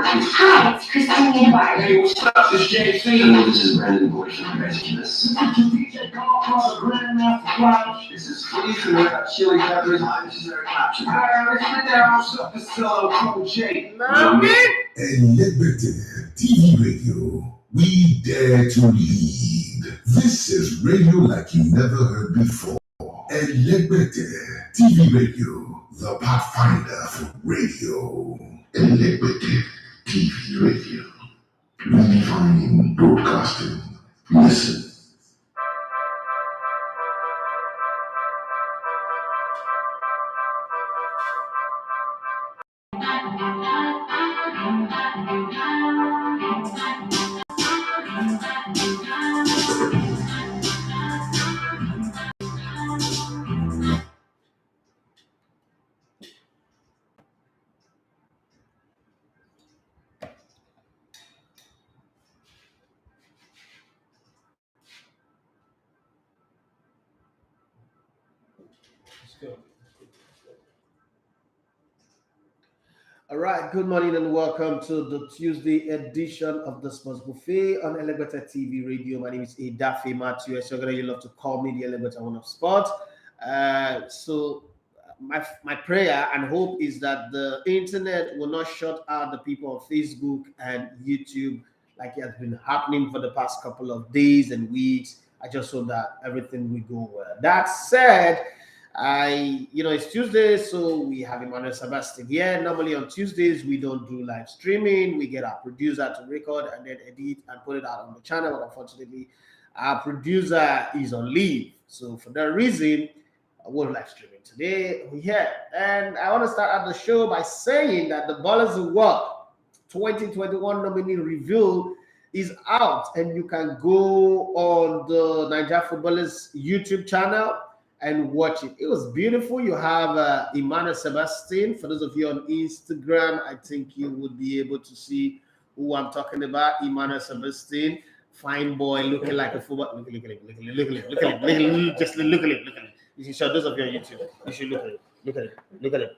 Hi, it's Chris. I'm nearby. Hey, what's up? This is JC. Hello, this is Brandon Boyce from Rescueless. DJ call the Grandmaster Flash. This is Freeze from Red Hot Chili Peppers. Hi, this is Eric Clapton. Let's get down. What's up? This is Cold J. Elevated TV Radio. We dare to lead. This is radio like you never heard before. Elevated TV Radio, the pathfinder for radio. Elevated TV Radio. Redefining broadcasting. Listen. All right, good morning and welcome to the Tuesday edition of the Sports Buffet on Elevator TV Radio. My name is Adafe Matthew. As you love to call me the Elevator One of Sport. So my prayer and hope is that the internet will not shut out the people on Facebook and YouTube like it has been happening for the past couple of days and weeks. I just hope that everything will go well. That said, it's Tuesday, so we have Emmanuel Sebastian here. Normally on Tuesdays, we don't do live streaming. We get our producer to record and then edit and put it out on the channel. But unfortunately, our producer is on leave. So for that reason, we're live streaming today. We're here. And I want to start out the show by saying that the Ballers of Work 2021 nominee review is out. And you can go on the Nigeria Footballers YouTube channel and watch it. It was beautiful. You have Emmanuel Sebastian. For those of you on Instagram, I think you would be able to see who I'm talking about. Emmanuel Sebastian, fine boy, looking like a football. Look at him. Just look at him. You should show those of you on YouTube. You should look at him.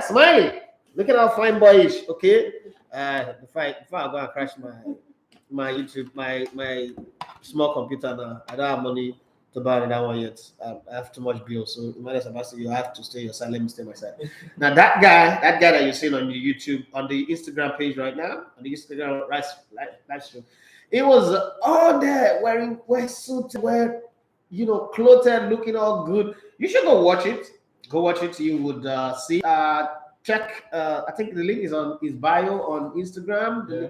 Smiling. Look at how fine boy is. Okay. Before I go and crash my YouTube, my small computer now. I don't have money to buy that one yet. I have too much bills. So Sebastian, you have to stay your side. Let me stay my side. Now that guy that you're seeing on the YouTube, on the Instagram page right now, on the Instagram live stream, it was all there wearing suits, clothed, looking all good. You should go watch it. Go watch it. You would see. Check. I think the link is on his bio on Instagram. Yeah.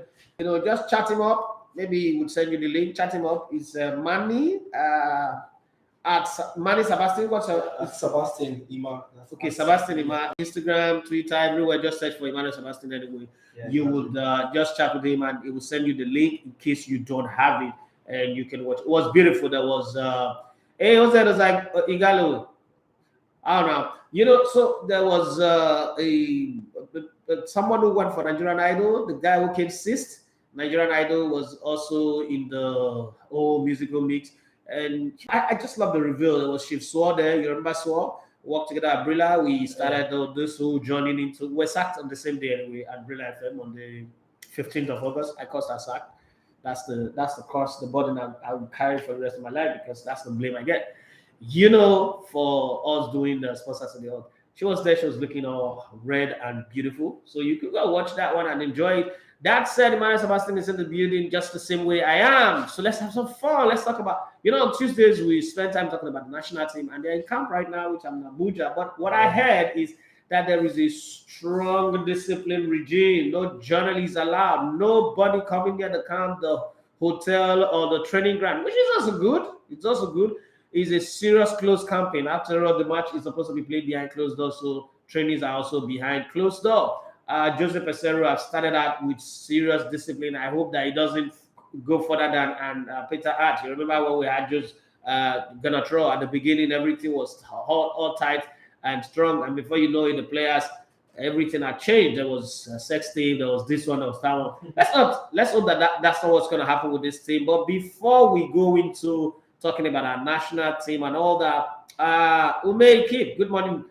Just chat him up. Maybe he would send you the link. Chat him up. It's Mani at Mani Sebastian. It's Sebastian Ima. Okay, Sebastian Ima. Instagram, Twitter, everywhere. Just search for Emmanuel Sebastian anyway. Yeah, you would just chat with him and it will send you the link in case you don't have it and you can watch. It was beautiful. There was it was like Igalo. I don't know. So there was someone who went for Nigerian Idol, the guy who came sixth. Nigerian Idol was also in the whole musical mix. And I just love the reveal. There was Chief Swore there. You remember Swore? Worked together at Brilla. We started this whole joining into. We sacked on the same day anyway at Brilla FM on the 15th of August. I caused a sack. That's the cost, the burden I will carry for the rest of my life because that's the blame I get. For us doing the sports Saturday. She was there. She was looking all red and beautiful. So you could go watch that one and enjoy it. That said, Emmanuel Sebastian is in the building just the same way I am. So let's have some fun. Let's talk about, on Tuesdays, we spend time talking about the national team and they're in camp right now, which I'm in Abuja. But what I heard is that there is a strong discipline regime. No journalists allowed. Nobody coming near the camp, the hotel, or the training ground, which is also good. It's also good. It's a serious close campaign. After all, the match is supposed to be played behind closed doors, so trainings are also behind closed door. Joseph Pesero have started out with serious discipline. I hope that it doesn't go further than Peter Hart. You remember when we had just gonna throw at the beginning, everything was all tight and strong, and before you know it, the players, everything had changed. There was a sex team, there was this one, there was that one. Let's hope that that's not what's gonna happen with this team. But before we go into talking about our national team and all that, Umay Kip, good morning,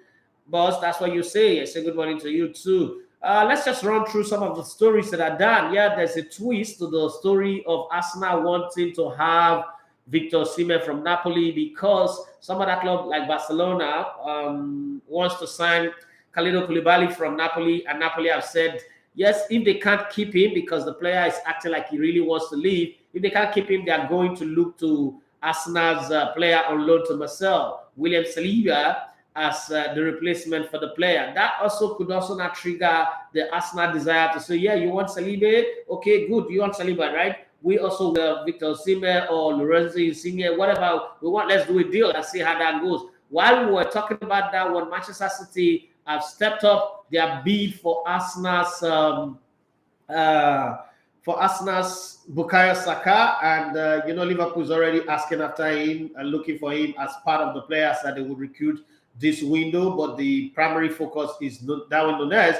boss. That's what you say. I say good morning to you too. Let's just run through some of the stories that are done. Yeah, there's a twist to the story of Arsenal wanting to have Victor Osimhen from Napoli because some other club like Barcelona wants to sign Kalidou Koulibaly from Napoli, and Napoli have said, yes, if they can't keep him because the player is acting like he really wants to leave, if they can't keep him, they are going to look to Arsenal's player on loan to Marseille, William Saliba, as the replacement for the player. That also could also not trigger the Arsenal desire to say, yeah, you want Saliba? Okay, good. You want Saliba, right? We also will Victor Osimhen or Lorenzo Insigne, whatever we want. Let's do a deal and see how that goes. While we were talking about that, when Manchester City have stepped up their bid for Arsenal's Bukayo Saka, and Liverpool's already asking after him and looking for him as part of the players that they would recruit this window, but the primary focus is Darwin Núñez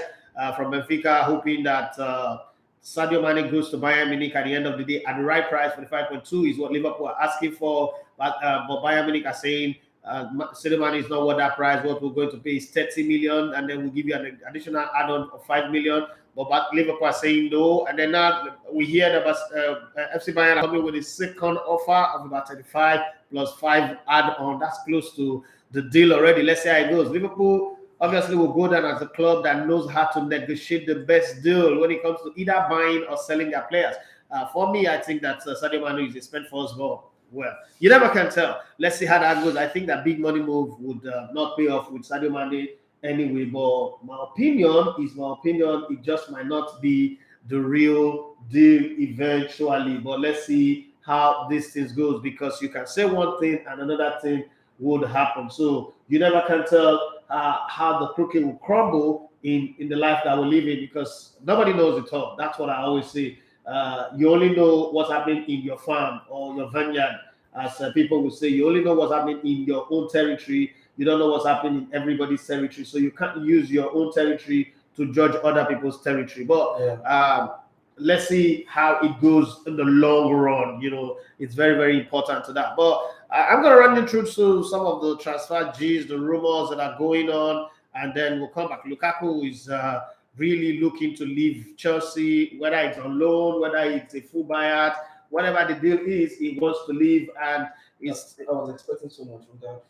from Benfica, hoping that Sadio Mane goes to Bayern Munich at the end of the day at the right price. 45.2 is what Liverpool are asking for, but Bayern Munich are saying Sadio Mane is not worth that price. What we're going to pay is 30 million, and then we'll give you an additional add-on of 5 million. But Liverpool are saying no, and then now we hear that FC Bayern are coming with a second offer of about 35 plus 5 add-on. That's close to the deal already. Let's see how it goes. Liverpool obviously will go down as a club that knows how to negotiate the best deal when it comes to either buying or selling their players. For me, I think that Sadio Mane is a spent for us ball. Well, you never can tell. Let's see how that goes. I think that big money move would not pay off with Sadio Mane anyway. But my opinion is my opinion. It just might not be the real deal eventually. But let's see how this thing goes, because you can say one thing and another thing would happen. So you never can tell how the cookie will crumble in the life that we live in, because nobody knows it all. That's what I always say. You only know what's happening in your farm or your vineyard, as people will say. You only know what's happening in your own territory. You don't know what's happening in everybody's territory. So you can't use your own territory to judge other people's territory. But let's see how it goes in the long run. It's very, very important to that. But I'm going to run you through some of the transfer G's, the rumors that are going on, and then we'll come back. Lukaku is really looking to leave Chelsea, whether it's on loan, whether it's a full buyout, whatever the deal is, he wants to leave. And I was expecting so much from that.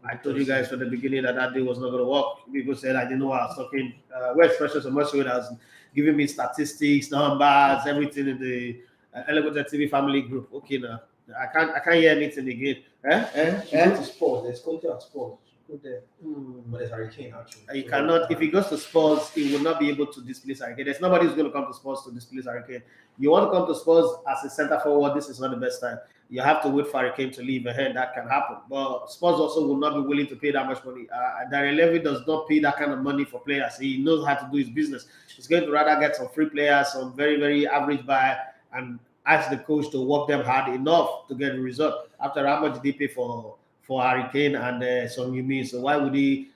I told you guys from the beginning that deal was not going to work. People said I didn't know what I was talking. Where Special Commercial has given me statistics, numbers, everything in the Elevator TV family group. Okay, now I can't hear anything again. To Spurs, there's Conte at Spurs. Go there. But there's Harry Kane actually. He cannot. If he goes to Spurs, he will not be able to displace Harry Kane. There's nobody who's going to come to Spurs to displace Harry Kane. You want to come to Spurs as a centre forward, this is not the best time. You have to wait for Harry Kane to leave ahead. That can happen. But Spurs also will not be willing to pay that much money. Darren Levy does not pay that kind of money for players. He knows how to do his business. He's going to rather get some free players, some very, very average buy, and ask the coach to work them hard enough to get the result. After how much did they pay for Harry Kane and Son Heung-min? So why would he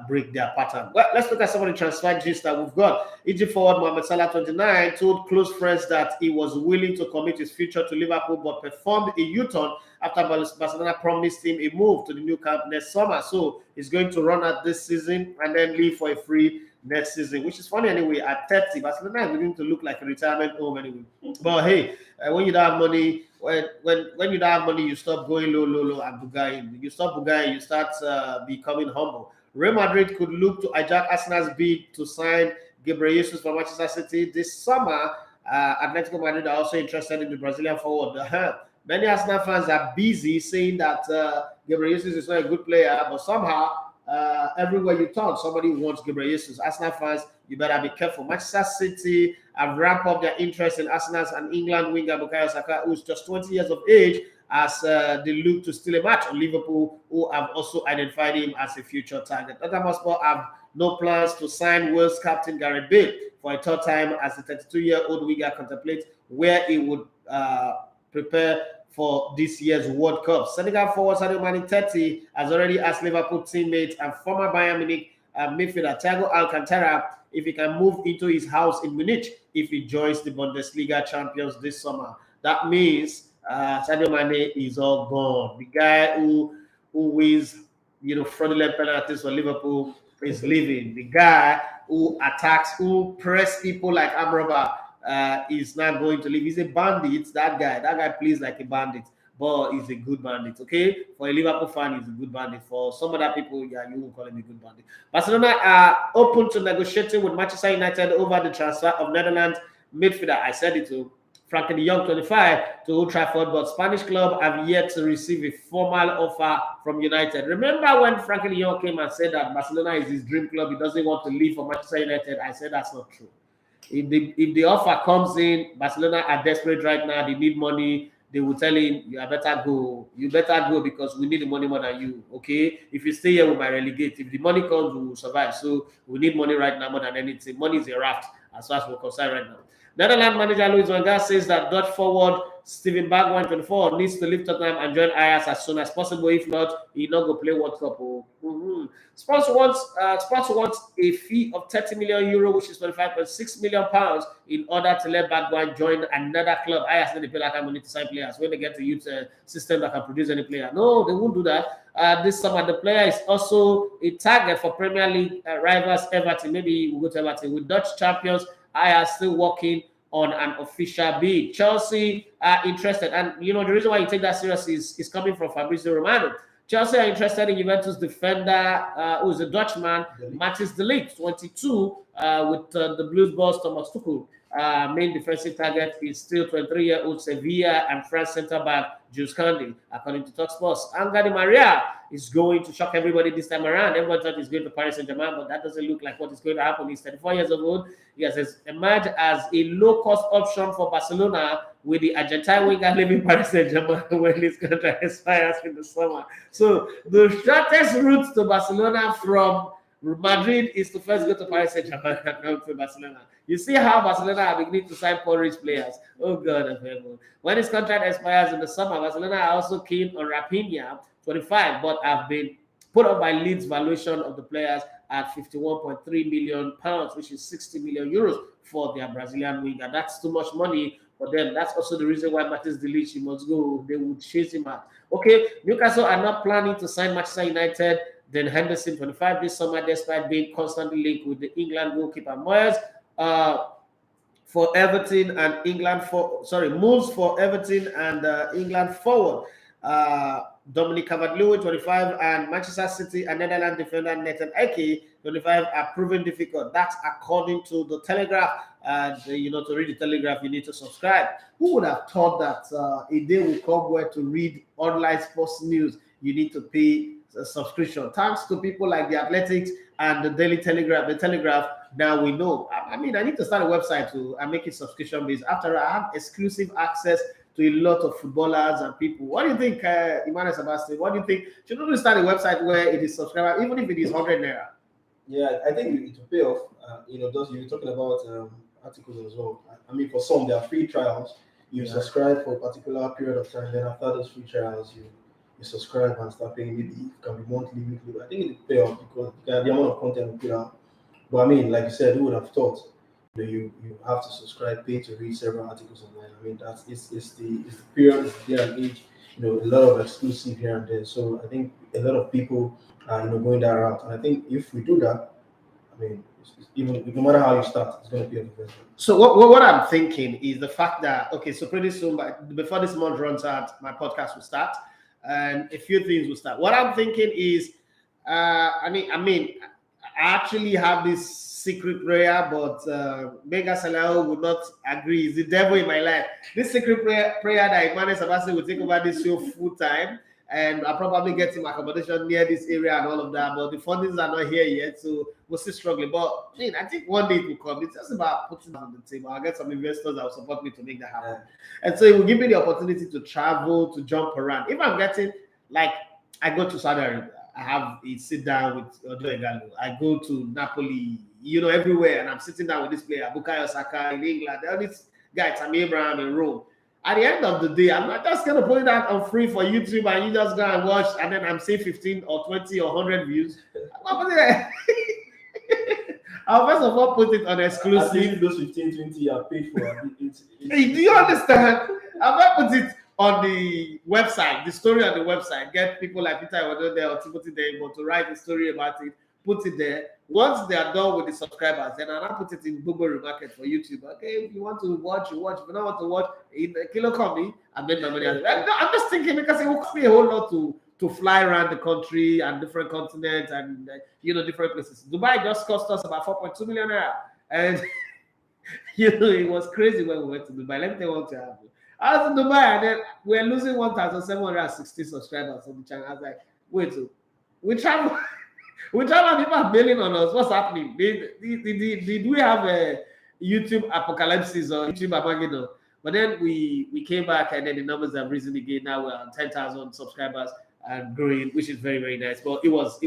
break their pattern? Well, let's look at some of the transfer gist that we've got. Egypt forward Mohamed Salah, 29, told close friends that he was willing to commit his future to Liverpool, but performed a U-turn after Barcelona promised him a move to the Nou Camp next summer. So he's going to run out this season and then leave for a free next season, which is funny anyway. At 30, Barcelona is beginning to look like a retirement home anyway. But hey, when you don't have money, when you don't have money, you stop going low and bugaing. You stop bugaing, you start becoming humble. Real Madrid could look to hijack Arsenal's bid to sign Gabriel Jesus from Manchester City this summer. Atletico Madrid are also interested in the Brazilian forward. Many Arsenal fans are busy saying that Gabriel Jesus is not a good player, but somehow everywhere you turn, somebody wants Gabriel Jesus. Arsenal fans, you better be careful. Manchester City have ramped up their interest in Arsenal's and England winger Bukayo Saka, who's just 20 years of age, as they look to steal a match on Liverpool, who have also identified him as a future target. Tottenham have no plans to sign Wales captain Gareth Bale for a third time, as the 32-year-old winger contemplates where he would prepare for this year's World Cup. Senegal forward Sadio Mane, 30, has already asked Liverpool teammate and former Bayern Munich midfielder Thiago Alcantara if he can move into his house in Munich if he joins the Bundesliga champions this summer. That means Sadio Mane is all gone. The guy who wins, fraudulent penalties for Liverpool is leaving. The guy who attacks, who press people like Amrabat, is not going to leave. He's a bandit, that guy. That guy plays like a bandit, but he's a good bandit, okay? For a Liverpool fan, he's a good bandit. For some other people, yeah, you won't call him a good bandit. Barcelona are open to negotiating with Manchester United over the transfer of Netherlands midfielder. I said it to Frankie de Jong, 25, to Old Trafford, but Spanish club have yet to receive a formal offer from United. Remember when Frankie de Jong came and said that Barcelona is his dream club, he doesn't want to leave for Manchester United? I said that's not true. If the offer comes in, Barcelona are desperate right now, they need money, they will tell him, you better go. You better go because we need the money more than you, okay? If you stay here, we might relegate. If the money comes, we will survive. So we need money right now more than anything. Money is a raft as far as we're concerned right now. Netherlands manager Louis van Gaal says that Dutch forward Steven Bergwijn, 24, needs to leave Tottenham and join Ajax as soon as possible. If not, he'll not go play World Cup. Spurs wants a fee of 30 million euro, which is 25.6 million pounds, in order to let Bergwijn join another club. Ajax need to pay that kind of money to sign players when they get the youth system that can produce any player. No, they won't do that. This summer, the player is also a target for Premier League rivals Everton. Maybe we'll go to Everton. With Dutch champions, Ajax still working on an official bid. Chelsea are interested, and the reason why you take that serious is coming from Fabrizio Romano. Chelsea are interested in Juventus defender, who is a Dutchman, Matthijs de Ligt, 22, with the Blues boss Thomas Tuchel. Main defensive target is still 23-year-old Sevilla and France centre-back Jules Koundé, according to TalkSport. Angel Di Maria is going to shock everybody this time around. Everyone thought he's going to Paris Saint-Germain, but that doesn't look like what is going to happen. He's 34 years old. He has emerged as a low-cost option for Barcelona, with the Argentine winger leaving Paris Saint-Germain when his contract expires in the summer. So the shortest route to Barcelona from Madrid is to first go to Paris Saint-Germain and come to Barcelona. You see how Barcelona are beginning to sign poor players. Oh God of heaven. When his contract expires in the summer, Barcelona are also keen on Rafinha, 25, but have been put up by Leeds' valuation of the players at 51.3 million pounds, which is 60 million euros for their Brazilian winger. That's too much money for them. That's also the reason why Matthijs de Ligt must go. They would chase him out. Okay, Newcastle are not planning to sign Manchester United. Then Henderson, 25, this summer, despite being constantly linked with the England goalkeeper. Moyes for Everton and England Moves for Everton and England forward. Dominic Calvert-Lewin, 25, and Manchester City and Netherlands defender Nathan Ake, 25, are proven difficult. That's according to the Telegraph. And to read the Telegraph, you need to subscribe. Who would have thought that a day will come where to read online sports news, you need to pay a subscription? Thanks to people like the Athletics and the Daily Telegraph, the Telegraph. Now we know. I need to start a website and make it subscription based. After I have exclusive access to a lot of footballers and people. What do you think, Emmanuel Sebastian? What do you think? Should we start a website where it is subscriber, even if it is 100 naira? Yeah, I think it will pay off. Those you're talking about articles as well. For some, there are free trials. You subscribe for a particular period of time. Then after those free trials, you subscribe and start paying. Maybe it can be monthly, weekly. But I think it will pay off because the amount of content we put out. But like you said, who would have thought? You have to subscribe, pay to read several articles online. It's the period, it's the day and age. A lot of exclusive here and there. So I think a lot of people are going that route. And I think if we do that, even no matter how you start, it's going to be a difference. So what I'm thinking is the fact that so pretty soon, before this month runs out, my podcast will start, and a few things will start. What I'm thinking is, I actually have this secret prayer, but Mega Salah would not agree. He's the devil in my life. This secret prayer that Emmanuel Sebastian will take over this show full time, and I'll probably get him accommodation near this area and all of that. But the fundings are not here yet, so we're still struggling. But I think one day it will come. It's just about putting it on the table. I'll get some investors that will support me to make that happen. And so it will give me the opportunity to travel, to jump around. If I'm getting, I go to Saudi Arabia, I have a sit down with Odo Egalo. I go to Napoli, everywhere, and I'm sitting down with this player, Bukayo Saka in England. All these guys, Tammy Abraham in Rome. At the end of the day, I'm not just going to put it out on free for YouTube and you just go and watch, and then I'm saying 15 or 20 or 100 views. I'll first of all put it on exclusive. Those 15, 20 are paid for. Do you understand? I'll not put it on the website, the story on the website. Get people like Peter Odo there or Timothy Demo to write the story about it. put it there. Once they are done with the subscribers, then I'll put it in Google Remarket for YouTube. Okay, if you want to watch, you watch. If you don't want to watch, in Kilo Company, I made my money. I'm just thinking because it will cost me a whole lot to fly around the country and different continents and different places. Dubai just cost us about 4.2 million naira, and it was crazy when we went to Dubai. Let me tell you what happened. I was in Dubai and then we're losing 1,760 subscribers on the channel. I was like, wait, so we travel. We travel, people are bailing on us. What's happening? Did we have a YouTube apocalypse or YouTube Armageddon? But then we came back and then the numbers have risen again. Now we're on 10,000 subscribers and growing, which is very, very nice. But it was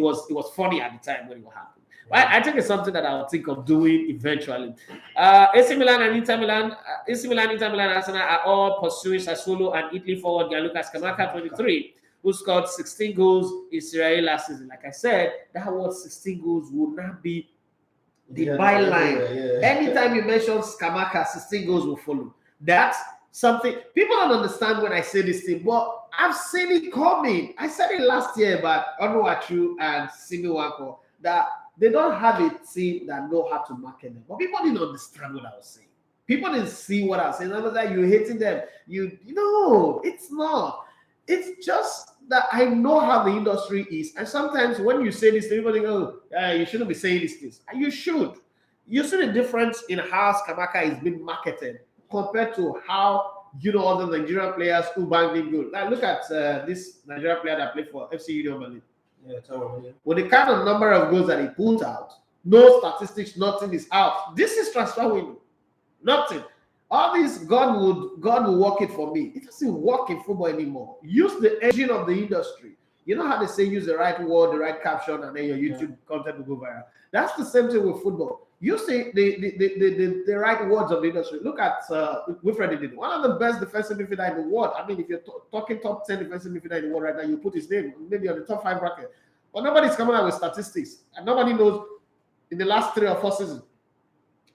funny at the time when it happened. I think it's something that I'll think of doing eventually. AC Milan and Inter Milan, Arsenal are all pursuing Sassuolo and Italy forward Gianluca Scamacca, 23, who scored 16 goals in Serie A last season. Like I said, that was 16 goals would not be the byline. Anytime you mention Scamacca, 16 goals will follow. That's something people don't understand when I say this thing, but I've seen it coming. I said it last year about Onuachu and Simi Wako that they don't have a team that know how to market them. But people didn't understand what I was saying. People didn't see what I was saying. I was like, you're hating them. No, it's not. It's just that I know how the industry is. And sometimes when you say this, people think, oh, you shouldn't be saying these things. And you should. You see the difference in how Scamacca is being marketed compared to how, other Nigerian players who bang in good. Like, look at this Nigerian player that played for FC Union Berlin. With the kind of number of goals that he pulled out, no statistics, nothing is out. This is transfer window. Nothing. All this, God will work it for me. It doesn't work in football anymore. Use the engine of the industry. You know how they say use the right word, the right caption, and then your YouTube content will go viral. That's the same thing with football. Use the right words of the industry. Look at Wilfred Ndidi, one of the best defensive midfielder in the world. I mean, if you're talking top 10 defensive midfielder in the world right now, you put his name maybe on the top 5 bracket. But nobody's coming out with statistics, and nobody knows in the last 3 or 4 seasons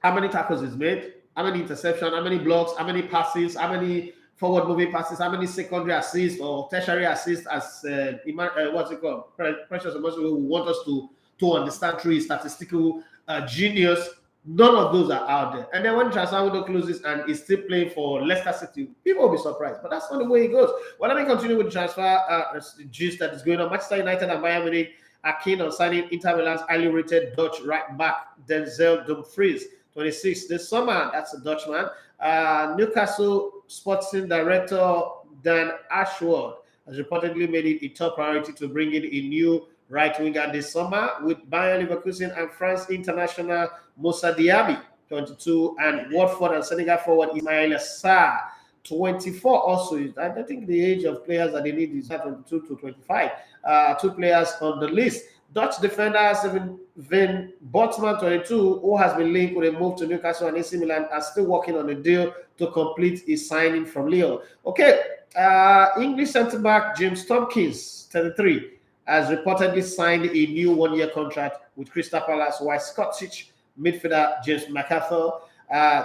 how many tackles he's made, how many interceptions, how many blocks, how many passes, how many forward moving passes, how many secondary assists or tertiary assists as what's it called? Precious Emotion who want us to understand through his statistical genius. None of those are out there. And then when transfer window closes and he's still playing for Leicester City, people will be surprised. But that's not the way it goes. Well, let me continue with the transfer gist that is going on. Manchester United and Bayern Munich are keen on signing Inter Milan's highly rated Dutch right back Denzel Dumfries, 26, this summer. That's a Dutchman. Newcastle Sporting Director Dan Ashworth has reportedly made it a top priority to bring in a new right winger this summer, with Bayern Leverkusen and France international Moussa Diaby, 22, and Watford and Senegal forward Ismaila Sarr, 24. Also, I think the age of players that they need is 22 to 25. 2 players on the list. Dutch defender Sven Botman, 22, who has been linked with a move to Newcastle and AC Milan, are still working on a deal to complete his signing from Lyon. Okay, English centre-back James Tompkins, 33, has reportedly signed a new 1-year contract with Crystal Palace, while Scottish midfielder James McArthur,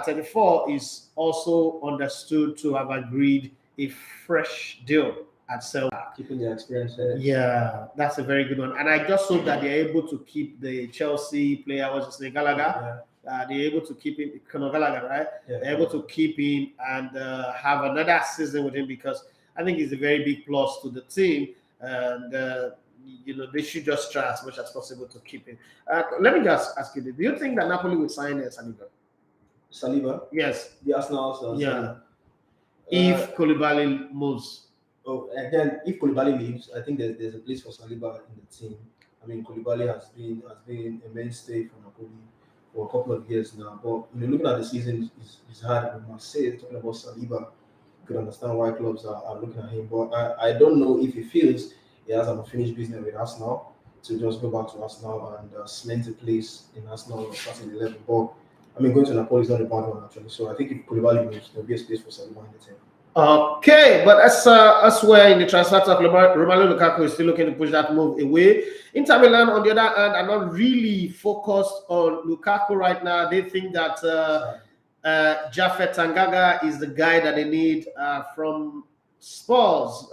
34, is also understood to have agreed a fresh deal at Celtic. Keeping the experience. Yeah, that's a very good one. And I just hope that they're able to keep the Chelsea player, what's his name, Gallagher. They're able to keep him, Conor Gallagher, right? They're able to keep him and have another season with him, because I think he's a very big plus to the team. And they should just try as much as possible to keep him. Let me just ask you this. Do you think that Napoli will sign Saliba? Saliba? Yes. The Arsenal. Yeah. If Koulibaly moves. Oh, again, if Koulibaly leaves, I think there's a place for Saliba in the team. I mean, Koulibaly has been a mainstay for Napoli for a couple of years now. But looking at the season, it's hard. We must say, talking about Saliba, you could understand why clubs are looking at him. But I don't know if he feels he has an unfinished business with Arsenal to just go back to Arsenal and cement a place in Arsenal starting 11. But I mean, going to Napoli is not a bad one actually. So I think if Koulibaly moves, there'll be a space for Saliba in the team. Okay, but elsewhere in the transfer talk, Romelu Lukaku is still looking to push that move away. Inter Milan, on the other hand, are not really focused on Lukaku right now. They think that Japhet Tangaga is the guy that they need from Spurs.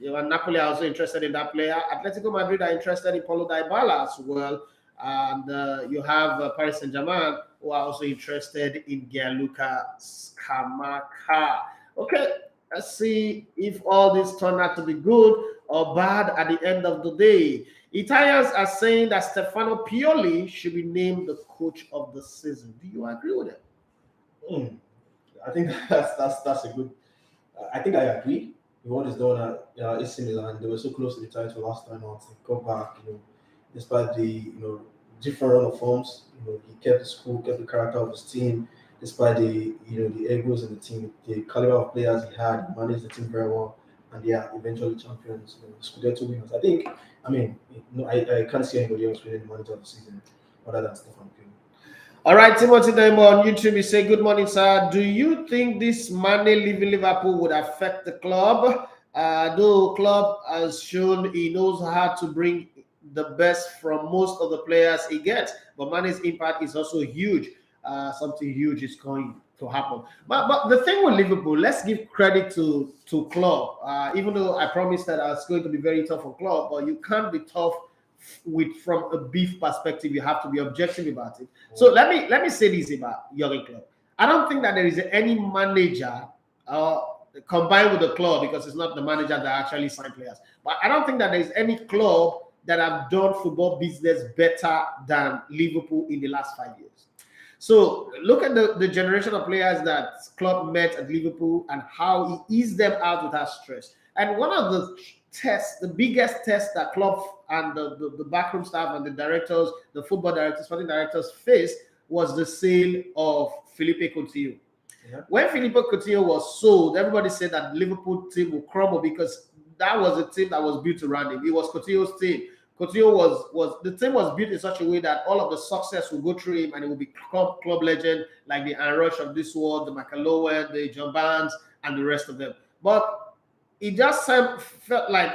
Napoli are also interested in that player. Atletico Madrid are interested in Paulo Dybala as well. And you have Paris Saint-Germain, who are also interested in Gianluca Scamacca. Okay, let's see if all this turned out to be good or bad at the end of the day. Italians are saying that Stefano Pioli should be named the coach of the season. Do you agree with it? I think that's a good. I think I agree with what is done at AC Milan. They were so close to the title last time out. They got back, despite the different run of forms. He kept the school, kept the character of his team, despite the the egos in the team, the caliber of players he had. He managed the team very well, and they are eventually champions, Scudetto winners. I can't see anybody else winning the manager of the season other than Stefano Pioli. All right, Timothy Demo on YouTube, you say, good morning, sir. Do you think this Mane leaving Liverpool would affect the club? Though club has shown he knows how to bring the best from most of the players he gets, but Mane's impact is also huge. Something huge is going to happen. But the thing with Liverpool, let's give credit to club. Even though I promised that I was going to be very tough on club, but you can't be tough from a beef perspective. You have to be objective about it. So let me say this about Jurgen Klopp. I don't think that there is any manager combined with the club, because it's not the manager that actually signed players. But I don't think that there is any club that have done football business better than Liverpool in the last 5 years. So look at the generation of players that Klopp met at Liverpool and how he eased them out without stress. And one of the tests, the biggest test that Klopp and the backroom staff and the directors, the football directors, sporting directors faced was the sale of Felipe Coutinho. Yeah. When Felipe Coutinho was sold, everybody said that the Liverpool team will crumble because that was a team that was built around him. It was Coutinho's team. Coutinho the team was built in such a way that all of the success will go through him, and it will be club legend like the Anrush of this world, the McAlowen, the John Barnes, and the rest of them. But it just felt like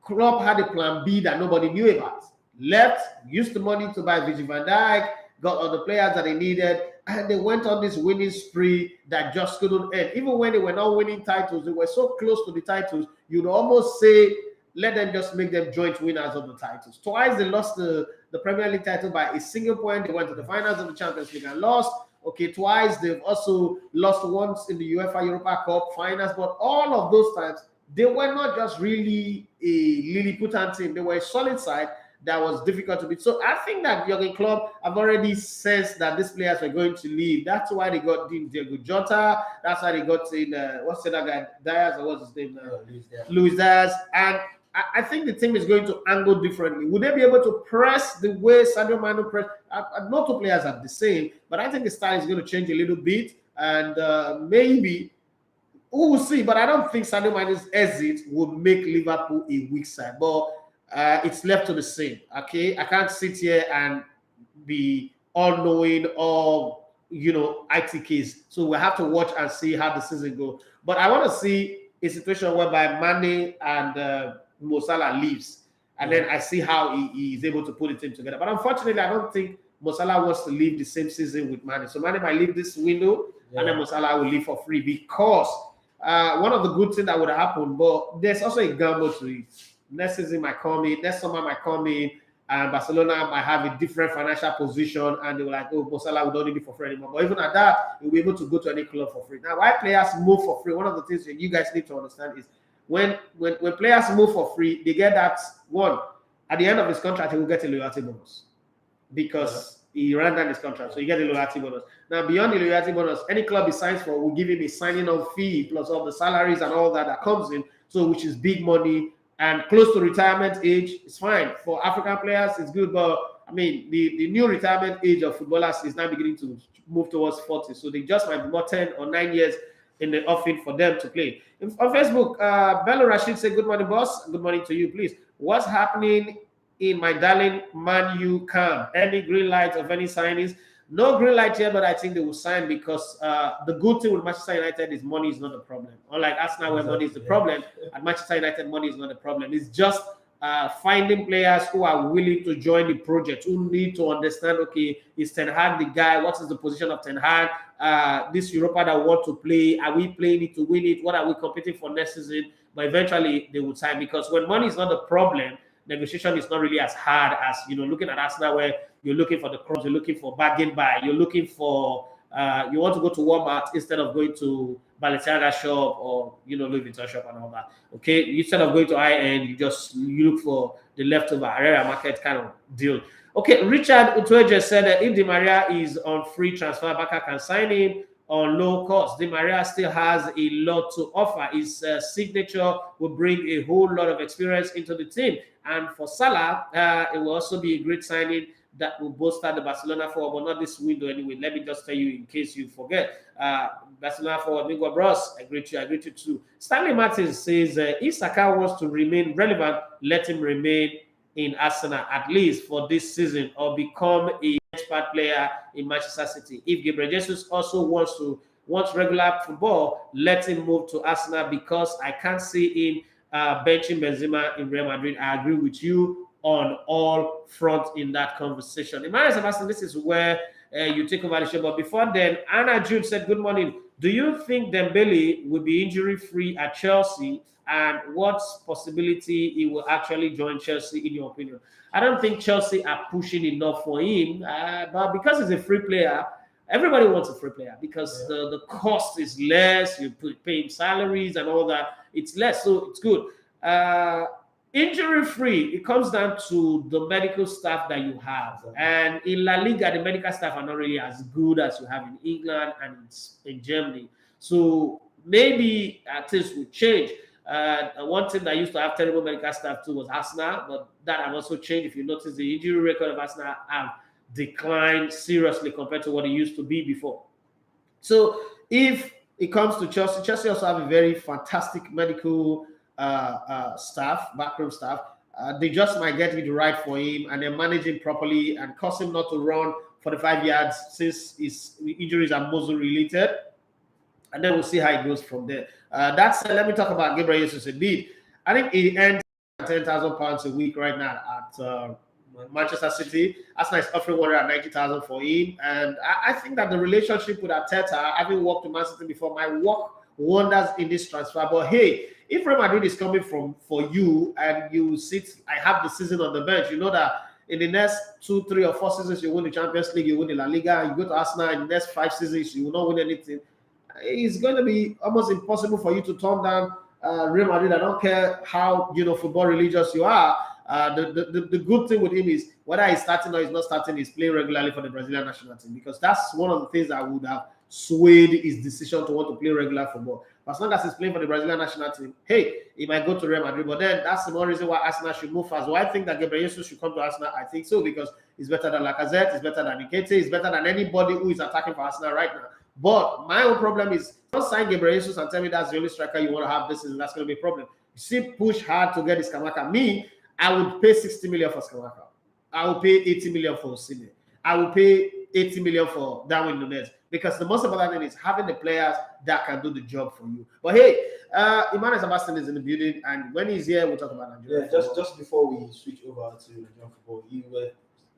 Klopp had a plan B that nobody knew about. Left, used the money to buy Virgil van Dijk, got all the players that they needed, and they went on this winning spree that just couldn't end. Even when they were not winning titles, they were so close to the titles, you'd almost say, let them just make them joint winners of the titles. Twice they lost the Premier League title by a single point. They went to the finals of the Champions League and lost. Okay, twice they've also lost once in the UEFA Europa Cup finals. But all of those times, they were not just really a Lilliputian team. They were a solid side that was difficult to beat. So I think that Jurgen Klopp have already sensed that these players were going to leave. That's why they got Diego Jota. That's why they got in, what's the other guy? Diaz, or what's his name? Luis Diaz. And I think the team is going to angle differently. Would they be able to press the way Sadio Mane press? No two players are the same, but I think the style is going to change a little bit. And maybe, we will see. But I don't think Sadio Mane's exit will make Liverpool a weak side. But it's left to the same. Okay, I can't sit here and be all-knowing or ITKs. So we have to watch and see how the season goes. But I want to see a situation whereby Mane and Mo Salah leaves, and then I see how he is able to put the team together. But unfortunately, I don't think Mo Salah wants to leave the same season with Mane. So Mane might leave this window, and then Mo Salah will leave for free, because one of the good things that would happen, but there's also a gamble to it. Next season might come in, next summer might come in, and Barcelona might have a different financial position, and they were like, oh, Mo Salah, we don't need it for free anymore. But even at that, you'll be able to go to any club for free. Now, why players move for free, one of the things that you guys need to understand is when players move for free, they get that one. At the end of his contract, he will get a loyalty bonus because he ran down his contract. So you get a loyalty bonus. Now, beyond the loyalty bonus, any club he signs for will give him a signing on fee plus all the salaries and all that comes in. So which is big money and close to retirement age. It's fine. For African players, it's good. But I mean, the new retirement age of footballers is now beginning to move towards 40. So they just might be more 10 or 9 years in the offing for them to play. On Facebook, Bello Rashid said, good morning, boss. Good morning to you, please. What's happening in my darling Man U camp? Any green light of any signings? No green light yet, but I think they will sign because the good thing with Manchester United is money is not a problem. Unlike Arsenal, where money is the problem, at Manchester United, money is not a problem. It's just finding players who are willing to join the project, who need to understand, okay, is Ten Hag the guy? What is the position of Ten Hag? This Europa that want to play, are we playing it to win it? What are we competing for next season? But eventually they would sign, because when money is not a problem, negotiation is not really as hard as looking at Arsenal, where you're looking for the crumbs, you're looking for bargain buy, you're looking for you want to go to Walmart instead of going to Balenciaga shop or Louis Vuitton shop and all that. Okay, instead of going to high-end, you look for the leftover area market kind of deal. Okay, Richard Utoje said that if Di Maria is on free transfer, Barca can sign him on low cost. Di Maria still has a lot to offer. His signature will bring a whole lot of experience into the team. And for Salah, it will also be a great signing that will bolster the Barcelona forward, but not this window anyway. Let me just tell you in case you forget. Barcelona forward, Miguel Bros, I greet you too. Stanley Martins says, if Saka wants to remain relevant, let him remain in Arsenal, at least for this season, or become a expert player in Manchester City. If Gabriel Jesus also wants regular football, let him move to Arsenal, because I can't see him benching Benzema in Real Madrid. I agree with you on all fronts in that conversation. Emmanuel Sebastian, this is where you take over the show. But before then, Anna Jude said, good morning. Do you think Dembele will be injury-free at Chelsea? And what possibility he will actually join Chelsea, in your opinion? I don't think Chelsea are pushing enough for him. But because he's a free player, everybody wants a free player, because the cost is less. You pay him salaries and all that. It's less, so it's good. Injury-free, it comes down to the medical staff that you have. And in La Liga, the medical staff are not really as good as you have in England and in Germany. So maybe things will change. One team that used to have terrible medical staff too was Arsenal, but that has also changed. If you notice, the injury record of Arsenal have declined seriously compared to what it used to be before. So if it comes to Chelsea, Chelsea also have a very fantastic medical staff, backroom staff. They just might get it right for him, and they're managing properly and cause him not to run 45 yards, since his injuries are muscle related. And then we'll see how it goes from there. That's let me talk about Gabriel Jesus. Indeed, I think he earns £10,000 a week right now at Manchester City. Arsenal is offering 190,000 for him, and I think that the relationship with Arteta, having worked with Man City before, might work wonders in this transfer. But hey, if Real Madrid is coming for you and you sit, I have the season on the bench, you know that in the next 2, 3, or 4 seasons you win the Champions League, you win the La Liga, you go to Arsenal in the next 5 seasons, you will not win anything. It's going to be almost impossible for you to turn down Real Madrid. I don't care how football religious you are. The good thing with him is whether he's starting or he's not starting, he's playing regularly for the Brazilian national team, because that's one of the things that would have swayed his decision to want to play regular football. But as long as he's playing for the Brazilian national team, hey, he might go to Real Madrid. But then that's the more reason why Arsenal should move fast. Why I think that Gabriel Jesus should come to Arsenal? I think so, because he's better than Lacazette, he's better than Nketiah, he's better than anybody who is attacking for Arsenal right now. But my own problem is, don't sign Gabriel Jesus and tell me that's the only striker you want to have this season. That's going to be a problem. You see, push hard to get this Skamaka. Me, I would pay 60 million for Skamaka. I will pay 80 million for Osimhen. I will pay 80 million for Darwin Núñez, because the most important thing is having the players that can do the job for you. But hey, Emmanuel Sebastian is in the building, and when he's here, we'll talk about Nigeria. Yeah, just before we switch over to Nigerian football, you were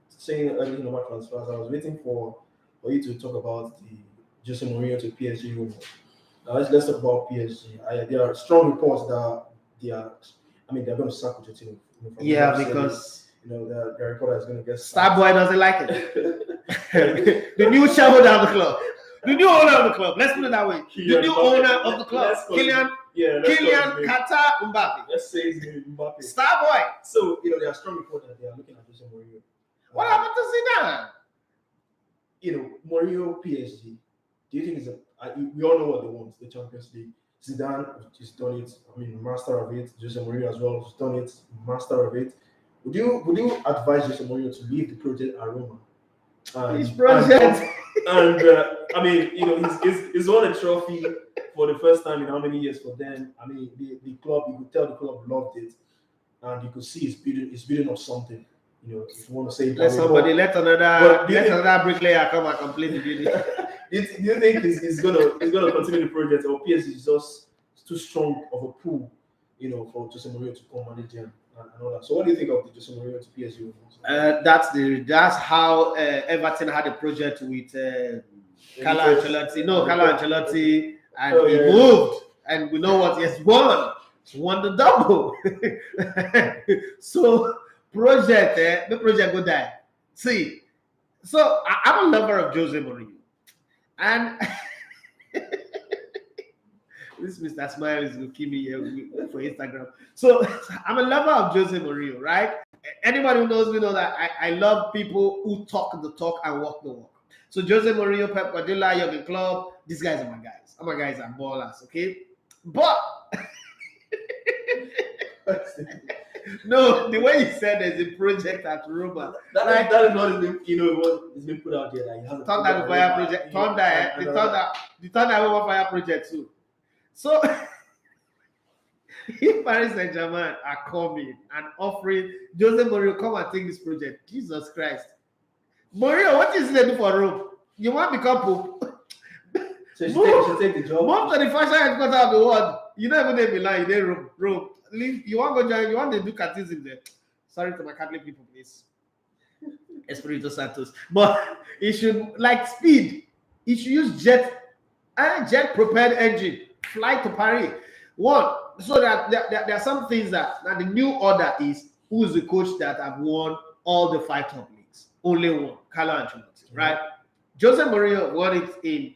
saying earlier about transfers. I was waiting for you to talk about the Jose Mourinho to PSG rumor. Now let's talk about PSG. There are strong reports that they're going to sack Pochettino. Yeah, because the reporter is going to get Starboy doesn't like it. The new shareholder of the club, the new owner of the club. Let's put it that way. The new owner of the club, Kylian Qatar Mbappe. Let's say his name Mbappe. Starboy. So there are strong reports that they are looking at Jose Mourinho. What happened to Zidane? Mourinho PSG. Do you think we all know what they want, the Champions League. Zidane has done it. Master of it. Jose Mourinho as well has done it. Master of it. Would you advise Jose Mourinho to leave the project at Roma? His project. He's won a trophy for the first time in how many years for them? The club, you could tell the club loved it, and you could see it's building up something. If you want to say let somebody, let another bricklayer come and complete the building. Do you think he's gonna continue the project, or PSG is just too strong of a pool, for Jose Mourinho to come manage them and all that? So what do you think of the Jose Mourinho to PSG? That's how Everton had a project with Carlo Ancelotti. No, Carlo Ancelotti, and he moved, and we know what he has won. won the double. So project, the project go die. See, so I'm a lover of Jose Mourinho, and this Mr. Smile is going to kill me here for Instagram. So I'm a lover of Jose Mourinho, right? Anybody who knows me knows that I love people who talk the talk and walk the walk. So Jose Mourinho, Pep Guardiola, Jurgen Klopp, these guys are my guys. All my guys are ballers, okay? But no, the way you said there's a project at Roma. That is not it's been put out there. That he has Thunder Fire project. The Thunder Fire project too. So if Paris Saint-Germain are coming and offering Jose Mourinho, come and take this project, Jesus Christ. Mourinho, what is it do for Rome? You want to become Pope? So you should take the job. Move to the fashion headquarters of the world. You don't even name Milan, you name Rome. You want to go join, you want to do catechism there. Sorry to my Catholic people, please. Espirito Santos. But it should, like speed, it should use jet propelled engine, fly to Paris. One, so that there are some things that now the new order is who is the coach that have won all the 5 top leagues. Only one, Carlo Ancelotti, right? Jose Mourinho won it in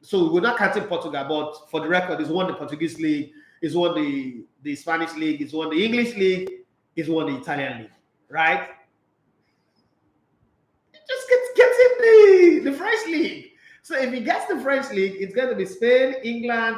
so we're not counting Portugal, but for the record, he's won the Portuguese league, he's won the Spanish league, he's won the English league, he's won the Italian league, right? He just gets in the French league. So if he gets the French league, it's going to be Spain, England.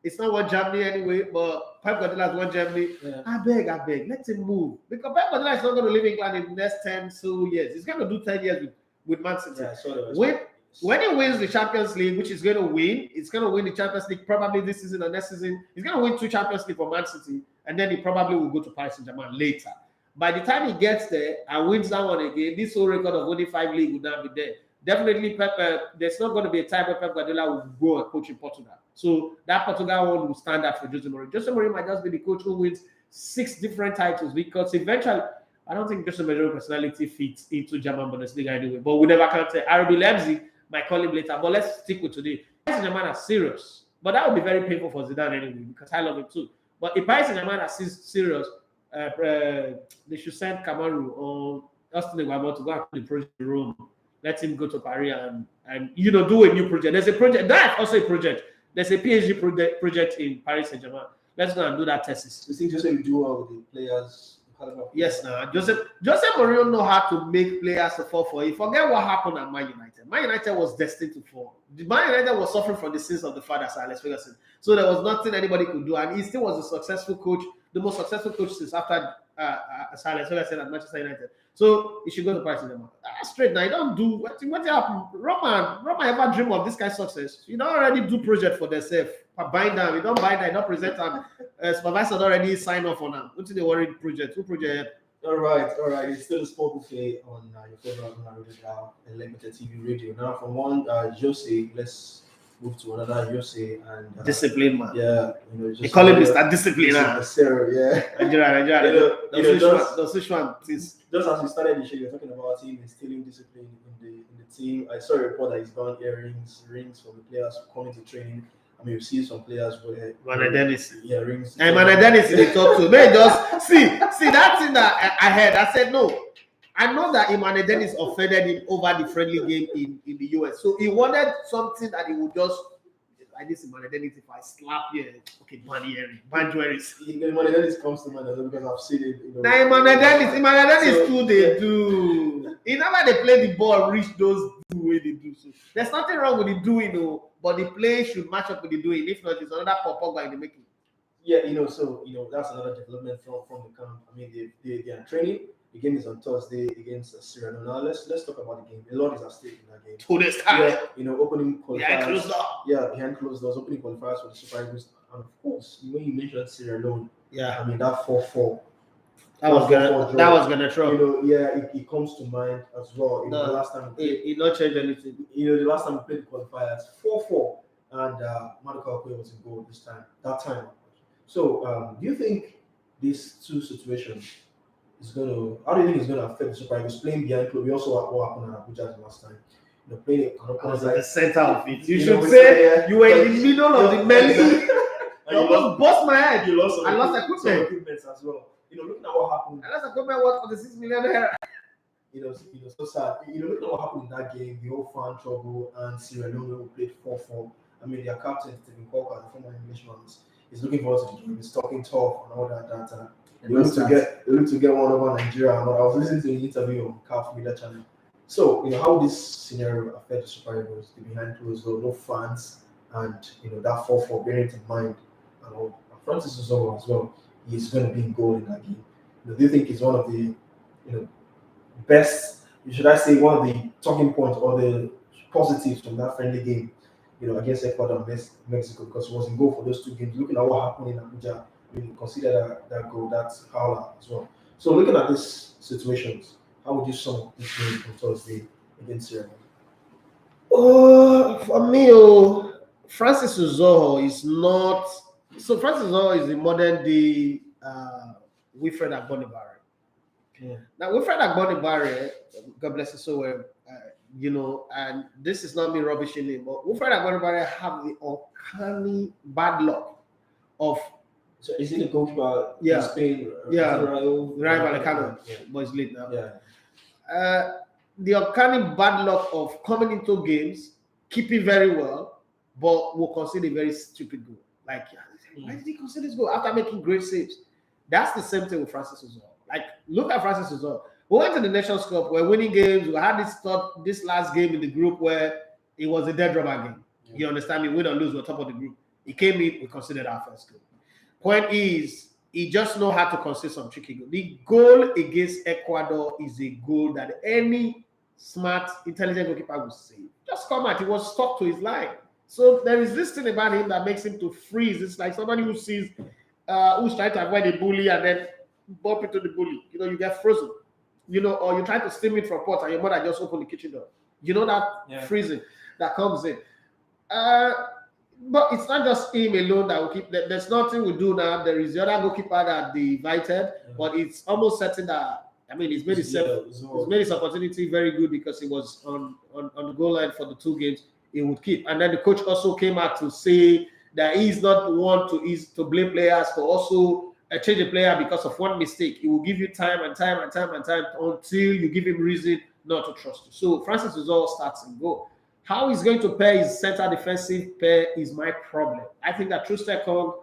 It's not one Germany anyway, but Pep Guardiola has won Germany. Yeah. I beg, let him move. Because Pep Guardiola is not going to leave England in the next 10 years. He's going to do 10 years with Man City. Yeah, when he wins the Champions League, which he's going to win, he's going to win the Champions League probably this season or next season. He's going to win 2 Champions League for Man City, and then he probably will go to Paris Saint-Germain later. By the time he gets there and wins that one again, this whole record of winning 5 leagues will not be there. Definitely, there's not going to be a time where Pep Guardiola will go and coach in Portugal. So that Portugal one will stand out for Jose Mourinho. Jose Mourinho might just be the coach who wins 6 different titles because eventually, I don't think Jose Mourinho's personality fits into German Bundesliga anyway. But we never can tell. RB Leipzig might call him later. But let's stick with today. Paris Saint-Germain are serious. But that would be very painful for Zidane anyway because I love him too. But if Paris Saint-Germain are serious, they should send Kamaru or Austin Iguamo to go and put the project in Rome. Let him go to Paris and do a new project. There's a project. That's also a project. There's a PhD project in Paris Saint-Germain. Let's go and do that thesis. You think Jose will do well with the players? Yes, Jose Mourinho know how to make players to fall for it. Forget what happened at Man United. Man United was destined to fall. Man United was suffering from the sins of the father, Sir Alex Ferguson. So there was nothing anybody could do, and he still was a successful coach, the most successful coach since after Sir Alex Ferguson at Manchester United. So he should go to Paris Saint-Germain. Straight now, you don't do what happened. Roma ever dream of this kind of success? You don't already do project for themselves. Bind them, you don't bind them, you don't present them. Supervisor already sign off on them. What's the worried project? Who project? All right. It's still a sport buffet on your favorite and limited TV radio. Now, from one Jose, let's move to another Jose and discipline man. Yeah, they call him Mr. Discipline. Sir, yeah. Nigeria. Just as we started the show, you're talking about him instilling discipline in the team. I saw a report that he's banned rings from the players coming to training. I mean, you see some players where Mane Dennis. Yeah, rings. And Mane Dennis in the top 2. May just see that thing that I heard. I said no. I know that Mane Dennis offended him over the friendly game in the US. So he wanted something that he would just like this. Mane Dennis, if I slap you, okay, ban jewelries. Mane Dennis comes to mind because I've seen it. Now Mane Dennis too they do. Whenever they play the ball, reach those do way they do. So there's nothing wrong with the doing, but the play should match up with the doing. If not, it's another pop-up in the making. Yeah, so that's another development from the camp. I mean, they are training. The game is on Thursday against Syria. Now let's talk about the game. A lot is at stake in that game. To this time. Yeah, opening qualifiers. Behind closed doors. Opening qualifiers for the Super Eagles. And of course, when you mentioned Syria alone, yeah, I mean that 4-4. That was gonna throw. It comes to mind as well. The last time it not changed anything. The last time we played the qualifiers, 4-4, and Maduka Okoye was in goal this time. That time. So, do you think these two situations how do you think it's gonna affect the Super Eagles playing behind close? We also what happened at Abuja last time. Playing I was at the center of it. You should say you were in the middle of the melee. I almost bust my head. You lost I lost some equipment. equipment as well. Looking at what happened. I lost equipment worth for the 6 million naira. So sad. Looking at what happened in that game, the whole fan trouble, and Sierra Leone who played 4-4. I mean, their captain, Stephen Walker, the former Englishman, is looking forward to the game. He's talking tough and all that. They look to get one over Nigeria. And I was listening to the interview on CAF Media Channel. So, how will this scenario affect the Super Eagles? The behind closed door, no fans, and that 4-4 bearing it in mind. And all. Francis Uzoho as well. He's going to be in goal in that game. Do you think he's one of the best? Should I say one of the talking points or the positives from that friendly game? Against Ecuador and Mexico, because he was in goal for those two games. Looking at what happened in Abuja, consider that goal, that's howler as well. So looking at these situations, how would you sum up this game on Thursday against Sierra Leone? For me, Francis Uzoho is not. So Francis Uzoho is the modern day Wilfred Agbonibare. Yeah. Now Wilfred Agbonibare, God bless his soul, and this is not me rubbishing him, but Wilfred Agbonibare have the uncanny bad luck of. So is he the goalkeeper in Spain? Rayo Vallecano, but he's late now. Yeah. The uncanny bad luck of coming into games, keeping very well, but will concede a very stupid goal. Like, why did he concede this goal after making great saves? That's the same thing with Francis Uzoho. Like, look at Francis Uzoho. We went to the Nations Cup, we're winning games. We had this last game in the group where it was a dead rubber game. Yeah. You understand me? Win or lose, we're top of the group. He came in, we considered our first goal. Point is, he just know how to concede some tricky goal. The goal against Ecuador is a goal that any smart, intelligent goalkeeper would save. Just come out, he was stuck to his line. So there is this thing about him that makes him to freeze. It's like somebody who sees, who's trying to avoid a bully and then bump into the bully. You get frozen. Or you try to steam it from pot and your mother just open the kitchen door. That freezing that comes in. But it's not just him alone that will keep. There's nothing we do now. There is the other goalkeeper that they invited, but it's almost certain that he's made his opportunity very good because he was on the goal line for the two games. He would keep, and then the coach also came out to say that he's not one to blame players for also change a player because of one mistake. He will give you time until you give him reason not to trust you. So Francis Uzoho starts and go. How he's going to pair his center defensive pair is my problem. I think that Trustekong,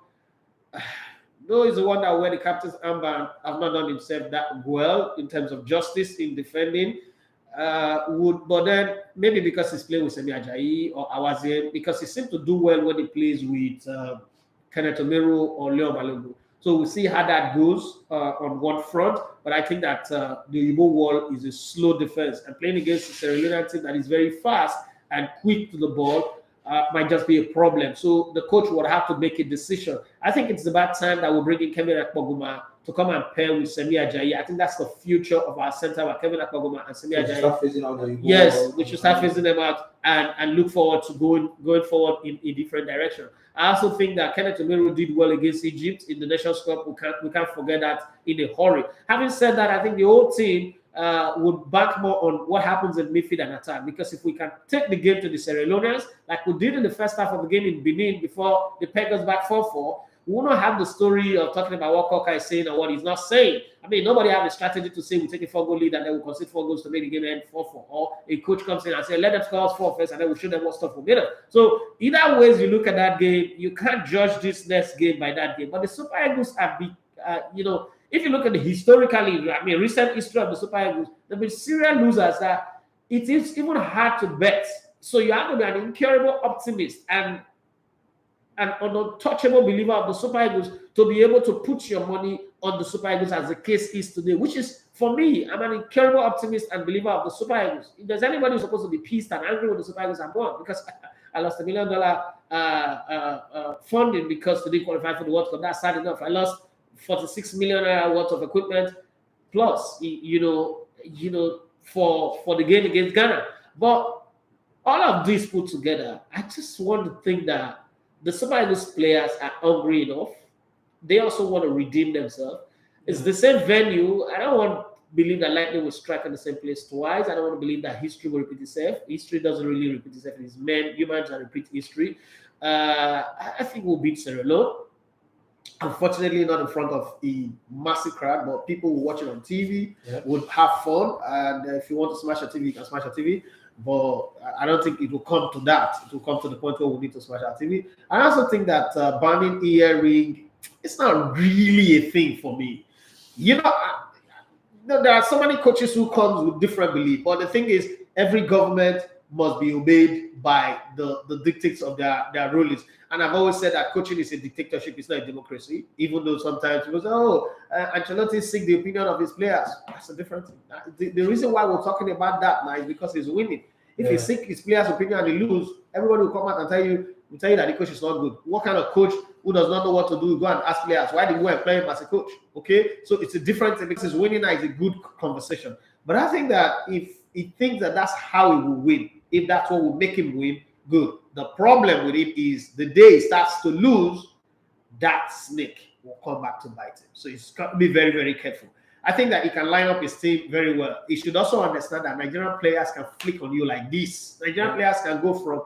though he's the one that wear the captain's armband, have not done himself that well in terms of justice in defending. But then maybe because he's playing with Semi Ajayi or Awazien, because he seems to do well when he plays with Kenneth Omeru or Leo Balogun. So we'll see how that goes on one front. But I think that the Igbo wall is a slow defense. And playing against a Sierra Leone team that is very fast and quick to the ball might just be a problem. So the coach would have to make a decision. I think it's about time that we're bringing Kevin Akpoguma to come and pair with Semi Ajayi. I think that's the future of our center with Kevin Akpoguma and Semi Ajayi. Yes, we should start phasing them out and look forward to going forward in a different direction. I also think that Kenneth Omeru did well against Egypt in the Nations Cup. We can't forget that in a hurry. Having said that, I think the whole team would back more on what happens in midfield and attack, because if we can take the game to the Sierra Leoneans like we did in the first half of the game in Benin before they pegged us back 4-4, we will not have the story of talking about what Coca is saying or what he's not saying. Nobody have a strategy to say we take a 4-goal lead and then we concede 4 goals to make the game end 4-4. Or a coach comes in and says, let them score us 4 first and then we show them what stuff we made up. So either ways you look at that game, you can't judge this next game by that game. But the Super Eagles have been, if you look at the historically, recent history of the Super Eagles, they've been serial losers that it is even hard to bet. So you have to be an incurable optimist and an untouchable believer of the Super Eagles to be able to put your money on the Super Eagles as the case is today, which is, for me, I'm an incurable optimist and believer of the Super Eagles. If there's anybody who's supposed to be pissed and angry with the Super Eagles, I'm one, because I lost $1 million funding because they didn't qualify for the World Cup. That's sad enough. I lost 46 million worth of equipment plus, for the game against Ghana. But all of this put together, I just want to think that the Super Eagles players are hungry enough. They also want to redeem themselves. It's the same venue. I don't want to believe that lightning will strike in the same place twice. I don't want to believe that history will repeat itself. History doesn't really repeat itself. It's humans that repeat history. I think we'll beat Sierra Leone. Unfortunately, not in front of a massive crowd, but people will watch it on TV, would have fun. And if you want to smash a TV, you can smash a TV. But I don't think it will come to that. It will come to the point where we need to smash our TV. I also think that banning earring, it's not really a thing for me. You know, there are so many coaches who come with different beliefs. But the thing is, every government must be obeyed by the dictates of their rulers. And I've always said that coaching is a dictatorship, it's not a democracy, even though sometimes people say, oh, Ancelotti seek the opinion of his players. That's a different thing. The reason why we're talking about that now is because he's winning. If he seek his players' opinion and he lose, everybody will come out and tell you that the coach is not good. What kind of coach who does not know what to do go and ask players, why did you go and play him as a coach? Okay, so it's a different thing because winning now is a good conversation. But I think that if he thinks that that's how he will win, if that's what will make him win, good. The problem with it is the day he starts to lose, that snake will come back to bite him. So he's got to be very, very careful. I think that he can line up his team very well. He should also understand that Nigerian players can flick on you like this. Nigerian players can go from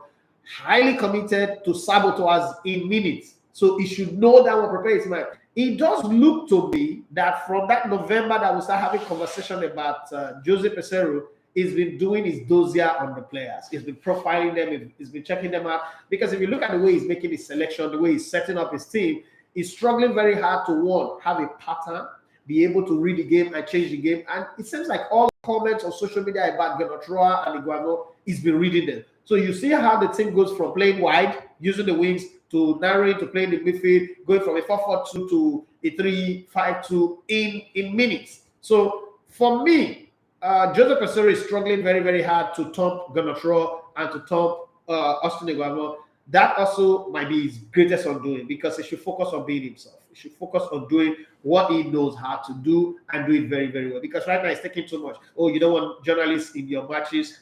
highly committed to saboteurs in minutes. So he should know that will prepare his mind. It does look to me that from that November that we start having conversation about Jose Peseiro, he's been doing his dossier on the players. He's been profiling them. He's been checking them out. Because if you look at the way he's making his selection, the way he's setting up his team, he's struggling very hard to, one, have a pattern, be able to read the game and change the game. And it seems like all comments on social media about Genotroa and Iguano, he's been reading them. So you see how the team goes from playing wide, using the wings, to narrowing, to playing the midfield, going from a 4-4-2 to a 3-5-2 in minutes. So for me, Jose Peseiro is struggling very, very hard to top Genotroa and to top Austin Iguano. That also might be his greatest undoing because he should focus on being himself. He should focus on doing what he knows how to do and do it very, very well. Because right now he's taking too much. Oh, you don't want journalists in your matches.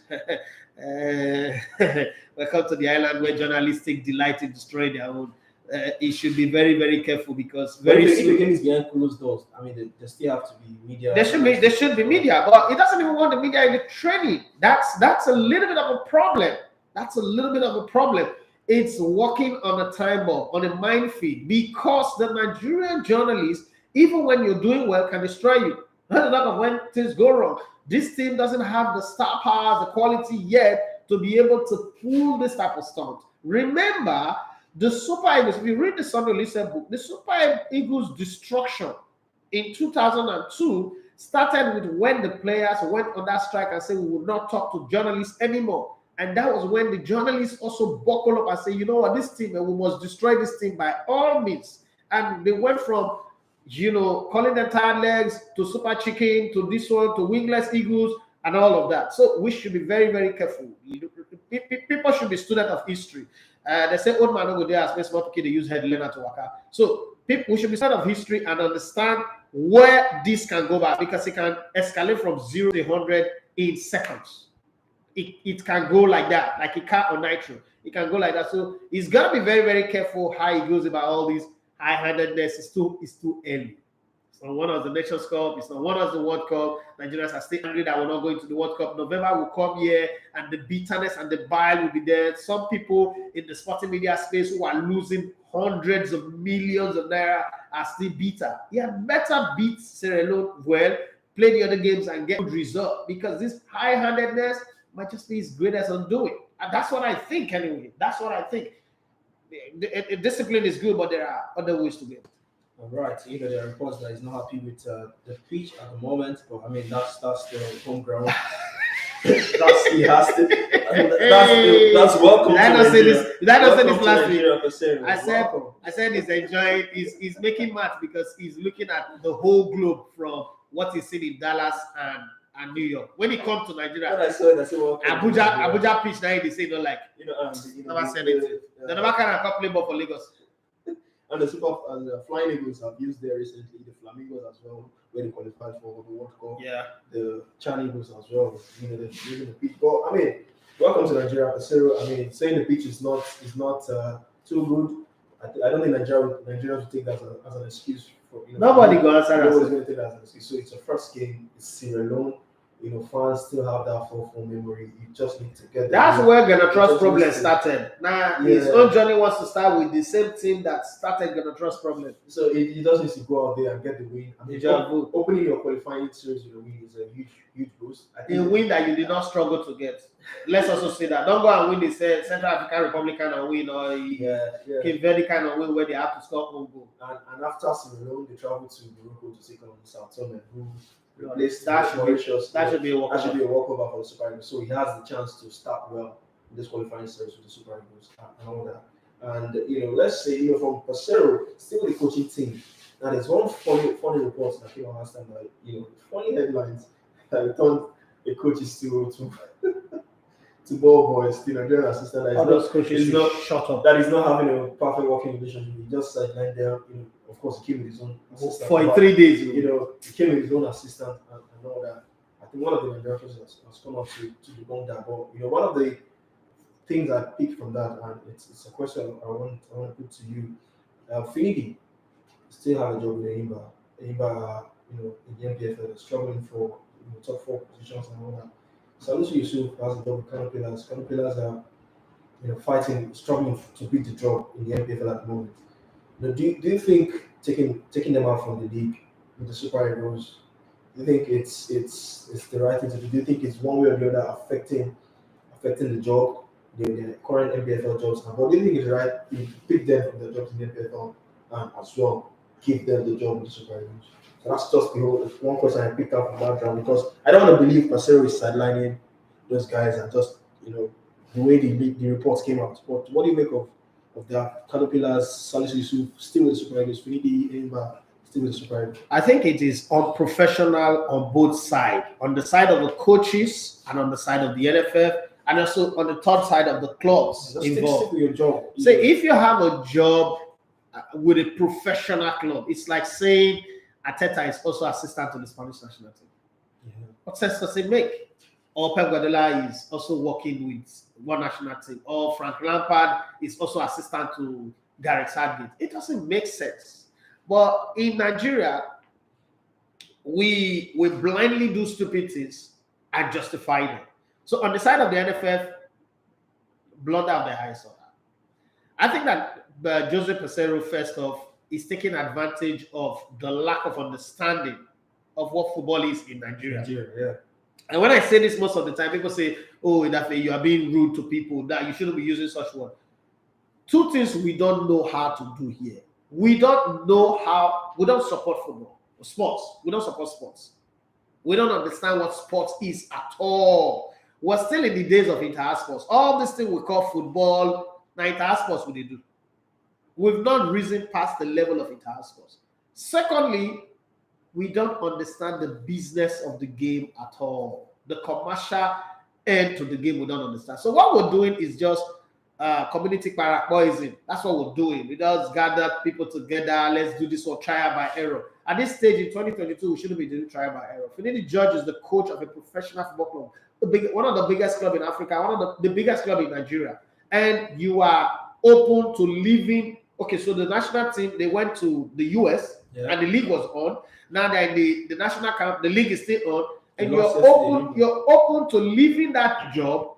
Welcome to the island where journalists take delight in destroying their own. He should be very, very careful because very soon. If the game is behind closed doors, I mean, there still have to be media. There should be media, but he doesn't even want the media in the training. That's a little bit of a problem. That's a little bit of a problem. It's walking on a time bomb, on a minefield, because the Nigerian journalists, even when you're doing well, can destroy you. Not a lot of when things go wrong. This team doesn't have the star power, the quality yet to be able to pull this type of stunt. Remember, the Super Eagles, if you read the Sunday Listen book, the Super Eagles' destruction in 2002 started with when the players went on that strike and said we will not talk to journalists anymore. And that was when the journalists also buckled up and said, you know what, this team, we must destroy this team by all means. And they went from, calling them tired legs to super chicken to this one to wingless eagles and all of that. So we should be very, very careful. People should be students of history. They say old man over there as small kid they use head learner to work out. So we should be students of history and understand where this can go back because it can escalate from 0 to 100 in seconds. It can go like that, like a car on nitro. It can go like that. So he's got to be very, very careful how he goes about all these high-handedness. It's too early. It's not one of the Nations Cup. It's not one of the World Cup. Nigerians are still angry that we're not going to the World Cup. November will come here, and the bitterness and the bile will be there. Some people in the sporting media space who are losing hundreds of millions of naira are still bitter. You had better beat Sierra Leone well, play the other games, and get good result because this high-handedness might just be his greatest undoing. And that's what I think anyway. That's what I think. The discipline is good, but there are other ways to get it. All right. There are reports that he's not happy with the pitch at the moment, but I mean that's the home ground. He has to. That's welcome. Did I not say this? Did I not say this last week? I said he's enjoying. He's making math because he's looking at the whole globe from what he's seen in Dallas and New York. When he comes to Nigeria, when I saw it, I said, well, Abuja pitch now they say don't like. Never said it. They never can have play ball for Lagos. And the Flying Eagles have used there recently. The Flamingos as well, where they qualified for the World Cup. Yeah. The Chan Eagles as well. They're using the pitch. But I mean, welcome to Nigeria, Peseiro. I mean, saying the pitch is not too good. I don't think Nigeria will take that as an excuse. Nobody go answer. Nobody's going to take that as an excuse. So it's a first game. It's Sierra Leone. fans still have that full memory. You just need to get That's where Gunnar Trust problem to- started. Now his own journey wants to start with the same team that started Gunnar Trust problem. So he just needs to go out there and get the win. I mean, opening your qualifying series with a win is a huge boost. A win that you did not struggle to get. Let's also say that. Don't go and win the Central African Republic kind of win or Cape Verde kind of win where they have to score one goal. And after Senegal, they travel to Morocco to take on Southampton, who replaced that should be a walkover. That should be a walkover for the Super Eagles. So he has the chance to start well in this qualifying series with the Super Eagles and all that. And let's say from Pesero, still the coaching team. Now there's one funny report that came out last time that funny headlines that returned the coaches to ball boys, the Nigerian assistant that is not having a perfect working relationship. He just sidelined there. Of course, he came with his own assistant for 3 days. He came with his own assistant and all that. I think one of the Nigerian coaches has come up to debunk that. But one of the things I picked from that, and it's a question I want to put to you. Finidi still have a job in Eimba, in the MPFL, struggling for top 4 positions and all that. Salisu Yusuf has a job with Contemplates. Contemplates are fighting, struggling to beat the job in the MPFL at the moment. Do you think taking them out from the league with the Super Eagles, do you think it's the right thing to do? Do you think it's one way or the other affecting the job, the current MPFL jobs? But do you think it's right to pick them from the jobs in the MPFL and as well give them the job in the Super Eagles? So that's just one question I picked up from that round, because I don't want to believe Pesero is sidelining those guys and just the way the reports came out. But what do you make of that? Caterpillars, Salisu Yusuf still with the Super Eagles, Finidi, Eimba still with the Super Eagles. I think it is unprofessional on both sides, on the side of the coaches and on the side of the NFF, and also on the third side of the clubs involved. Stick with your job. So if you have a job with a professional club, it's like saying Arteta is also assistant to the Spanish national team. Yeah. What sense does it make? Or Pep Guardiola is also working with one national team, or Frank Lampard is also assistant to Gareth Southgate. It doesn't make sense. But in Nigeria, we blindly do stupid things and justify them. So on the side of the NFF, blunder of the highest order. I think that Jose Pesero, first off, is taking advantage of the lack of understanding of what football is in Nigeria. And when I say this most of the time, people say, oh, that you are being rude to people, that you shouldn't be using such word. 2 things we don't know how to do here. We don't support football or sports. We don't support sports. We don't understand what sports is at all. We're still in the days of inter-house sports. All this thing we call football, now inter-house sports, what they do. We've not risen past the level of inter-house sports. Secondly, we don't understand the business of the game at all. The commercial end to the game we don't understand. So what we're doing is just community parapoising. That's what we're doing. We just gather people together. Let's do this for trial by error. At this stage in 2022, we shouldn't be doing trial by error. Finidi George is the coach of a professional football club, one of the biggest clubs in Africa, one of the biggest club in Nigeria. And you are open to leaving. Okay, so the national team, they went to the US and the league was on. Now they're in the national camp, the league is still on, and you're open to leaving that job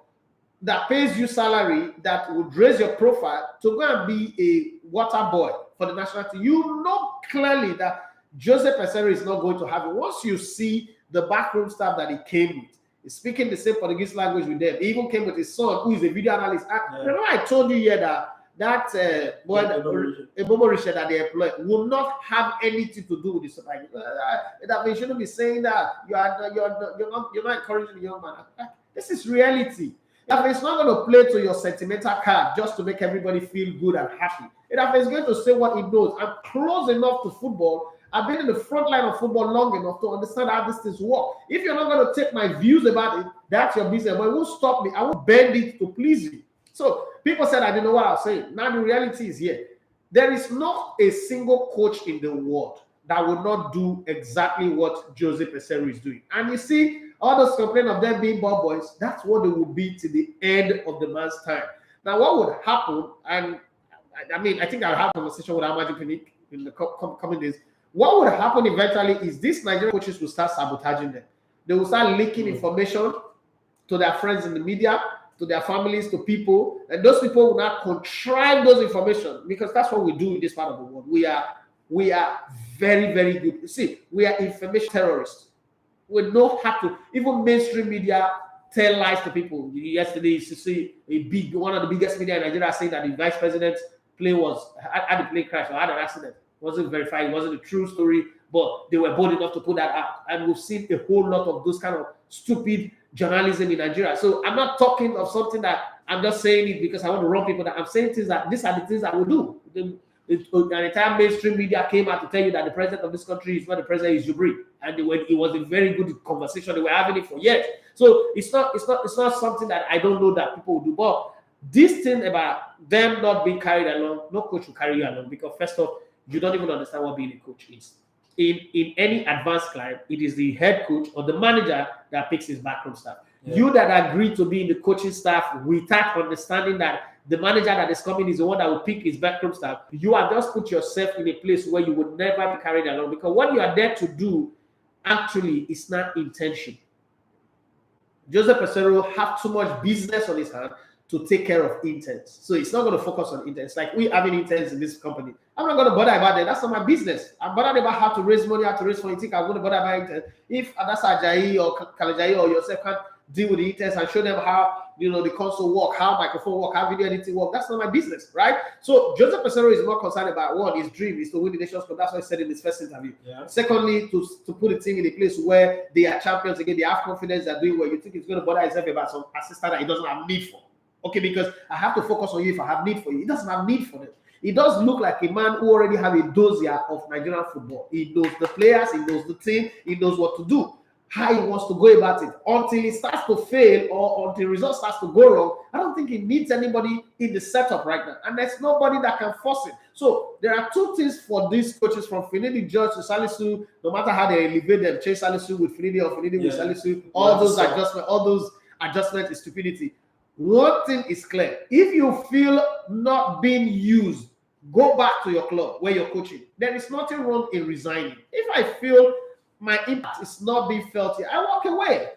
that pays you salary, that would raise your profile, to go and be a water boy for the national team. You know clearly that Jose Pesero is not going to have it. Once you see the backroom staff that he came with, he's speaking the same Portuguese language with them. He even came with his son, who is a video analyst. Remember I told you here that boy, Ebomo Richard that they employ will not have anything to do with the Super Eagles. That we shouldn't be saying that you're not encouraging the young man. This is reality. That it's not going to play to your sentimental card just to make everybody feel good and happy. That is going to say what it knows. I'm close enough to football. I've been in the front line of football long enough to understand how these things work. If you're not going to take my views about it, that's your business. But it won't stop me. I won't bend it to please you. So people said I didn't know what I was saying. Now the reality is here. There is not a single coach in the world that will not do exactly what Jose Pesero is doing. And you see, all those complaint of them being ball boys, that's what they will be to the end of the man's time. Now, what would happen, and I mean, I think I'll have a conversation with Amaju Pinnick in the coming days. What would happen eventually is these Nigerian coaches will start sabotaging them. They will start leaking information to their friends in the media, to their families, to people, and those people will not contrive those information, because that's what we do in this part of the world. We are very, very good. See, we are information terrorists. We know how to, even mainstream media tell lies to people. Yesterday, you see one of the biggest media in Nigeria saying that the vice president's plane had a plane crash or had an accident. It wasn't verified. It wasn't a true story, but they were bold enough to put that out. And we've seen a whole lot of those kind of stupid journalism in Nigeria. So I'm not talking of something that I'm just saying it because I want to run people down. I'm saying things that these are the things that we do. An entire mainstream media came out to tell you that the president of this country is not the president, is Jubri, and it was a very good conversation. They were having it for years. So it's not something that I don't know that people will do. But this thing about them not being carried along, no coach will carry you along, because first off, you don't even understand what being a coach is. In any advanced climb, it is the head coach or the manager that picks his backroom staff. Yeah. You that agree to be in the coaching staff without understanding that the manager that is coming is the one that will pick his backroom staff, you have just put yourself in a place where you would never be carried along, because what you are there to do actually is not intention. Joseph Peseiro have too much business on his hand to take care of intents. So it's not going to focus on intents. Like we having intents in this company. I'm not going to bother about that. That's not my business. I'm bothered about how to raise money, how to raise money. You think I'm going to bother about intents? If Adasa Ajayi or Kalajayi or yourself can't deal with the intents and show them how the console work, how microphone work, how video editing work, that's not my business, right? So Joseph Peseiro is more concerned about what his dream is to win the Nations Cup. That's what he said in his first interview. Yeah. Secondly, to put the team in a place where they are champions again, they have confidence, they're doing well. You think he's going to bother himself about some assistant that he doesn't have need for? Okay, because I have to focus on you if I have need for you. He doesn't have need for them. He does look like a man who already have a dossier of Nigerian football. He knows the players, he knows the team, he knows what to do, how he wants to go about it. Until he starts to fail or until the result starts to go wrong, I don't think he needs anybody in the setup right now. And there's nobody that can force it. So there are two things for these coaches, from Finidi George to Salisu, no matter how they elevate them, change Salisu with Finidi or Finidi with Salisu, all those adjustments is stupidity. One thing is clear: if you feel not being used, go back to your club where you're coaching. There is nothing wrong in resigning. If I feel my impact is not being felt here, I walk away.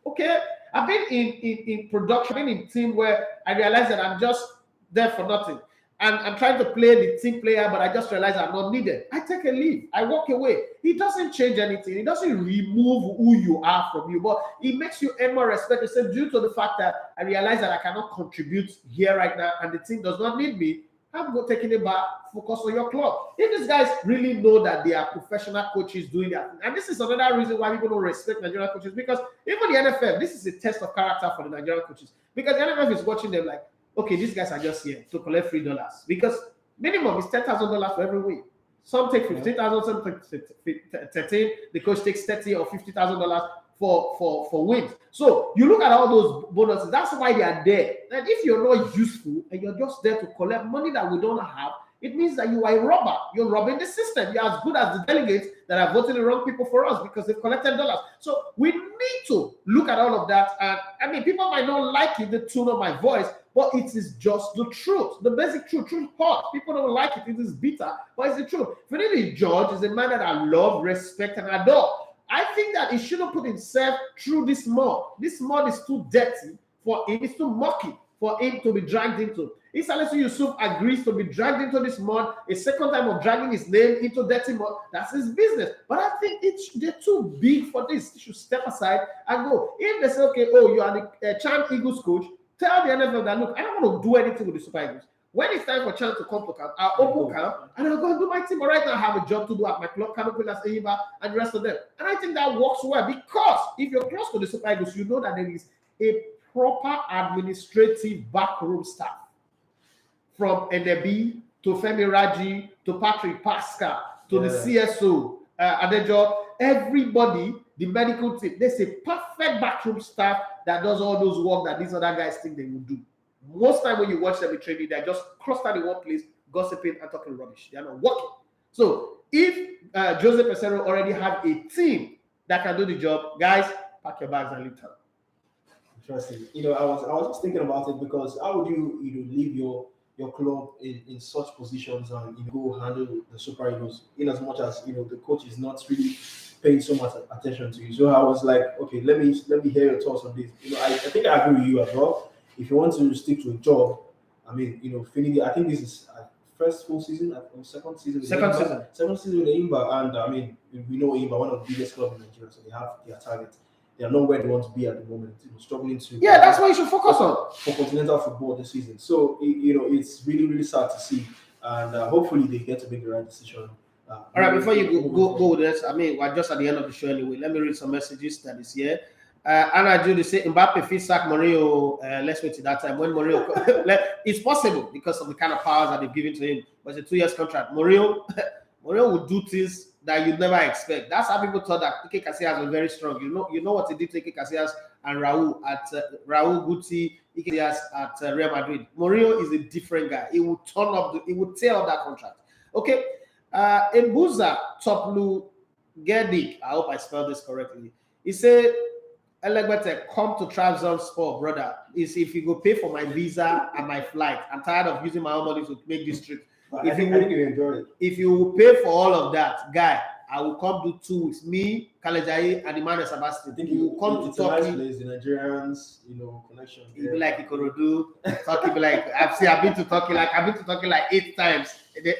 Okay? I've been in production, I've been in team where I realize that I'm just there for nothing. And I'm trying to play the team player, but I just realize I'm not needed. I take a leave. I walk away. It doesn't change anything. It doesn't remove who you are from you, but it makes you earn more respect. It's due to the fact that I realize that I cannot contribute here right now, and the team does not need me. I'm not taking it back. Focus on your club. If these guys really know that they are professional coaches doing that, and this is another reason why people don't respect Nigerian coaches, because even the NFL, this is a test of character for the Nigerian coaches, because the NFL is watching them like, okay, these guys are just here to collect $3, because minimum is $10,000 for every week. Some take 15,000, some take 13. The coach takes $30,000 or $50,000 for wins. So you look at all those bonuses. That's why they are there. And if you're not useful and you're just there to collect money that we don't have, it means that you are a robber. You're robbing the system. You're as good as the delegates that are voting the wrong people for us because they've collected dollars. So we need to look at all of that. And I mean, people might not like it, the tone of my voice, but it is just the truth. The basic truth. Truth hot. People don't like it. It is bitter, but it's the truth. Finidi George is a man that I love, respect, and adore. I think that he shouldn't put himself through this mud. This mud is too dirty for him. It's too murky for him to be dragged into. If Salisu Yusuf agrees to be dragged into this mud, a second time of dragging his name into dirty mud, that's his business. But I think they're too big for this. They should step aside and go. If they say, okay, oh, you are the Chan Eagles coach, tell the NFL that, look, I don't want to do anything with the Super Eagles. When it's time for Chan to come to camp, I'll open camp and I'll go and do my team. But right now, I have a job to do at my club, Canopilas, Eiba, and the rest of them. And I think that works well, because if you're close to the Super Eagles, you know that there is a proper administrative backroom staff. From Enebi to Femi Raji to Patrick Pascal to the CSO, Adejo, everybody, the medical team, there's a perfect backroom staff that does all those work that these other guys think they will do. Most time when you watch them in training, they're just clustered in one place, gossiping and talking rubbish. They're not working. So if Joseph Peseiro already have a team that can do the job, guys, pack your bags and leave town. Interesting. I was just thinking about it, because how would you leave your club in such positions and go handle the Super Eagles, in as much as the coach is not really paid so much attention to you. So I was like, okay, let me hear your thoughts on this. I think I agree with you as well. If you want to stick to a job, I mean, Finidi, I think this is first full season, or second season. Second season with Imba, and I mean, we know Imba, one of the biggest clubs in Nigeria, so they have their target. They are not where they want to be at the moment. Struggling to. Yeah, that's what you should focus on for continental football this season. So it's really, really sad to see, and hopefully they get to make the right decision. All right, before you go with this, I mean, we're just at the end of the show anyway. Let me read some messages that is here. Anna Julie say Mbappe fit sack Mourinho. Let's wait till that time when Mourinho. It's possible because of the kind of powers that they've given to him. But it's a 2 years contract. Mourinho will do things that you'd never expect. That's how people thought that Ike Casillas was very strong. You know what he did to Ike Casillas and Raul Guti, Ike Casillas at Real Madrid. Mourinho is a different guy. He will turn up. He will tear up that contract. Okay. Mbuza Toplu Gedik. I hope I spelled this correctly. He said, Elegbete, come to Trabzonspor, brother. Is if you go pay for my visa and my flight. I'm tired of using my own money to make this trip. I think you enjoy it. If you pay for all of that, guy, I will come do 2 weeks. Me, Kalejai, and Emmanuel Sebastian. I think you will come to Turkey. Turkey. Nice place, the Nigerians, connection. You'll be like Ikorodu. Turkey be like, I've been to Turkey like 8 times.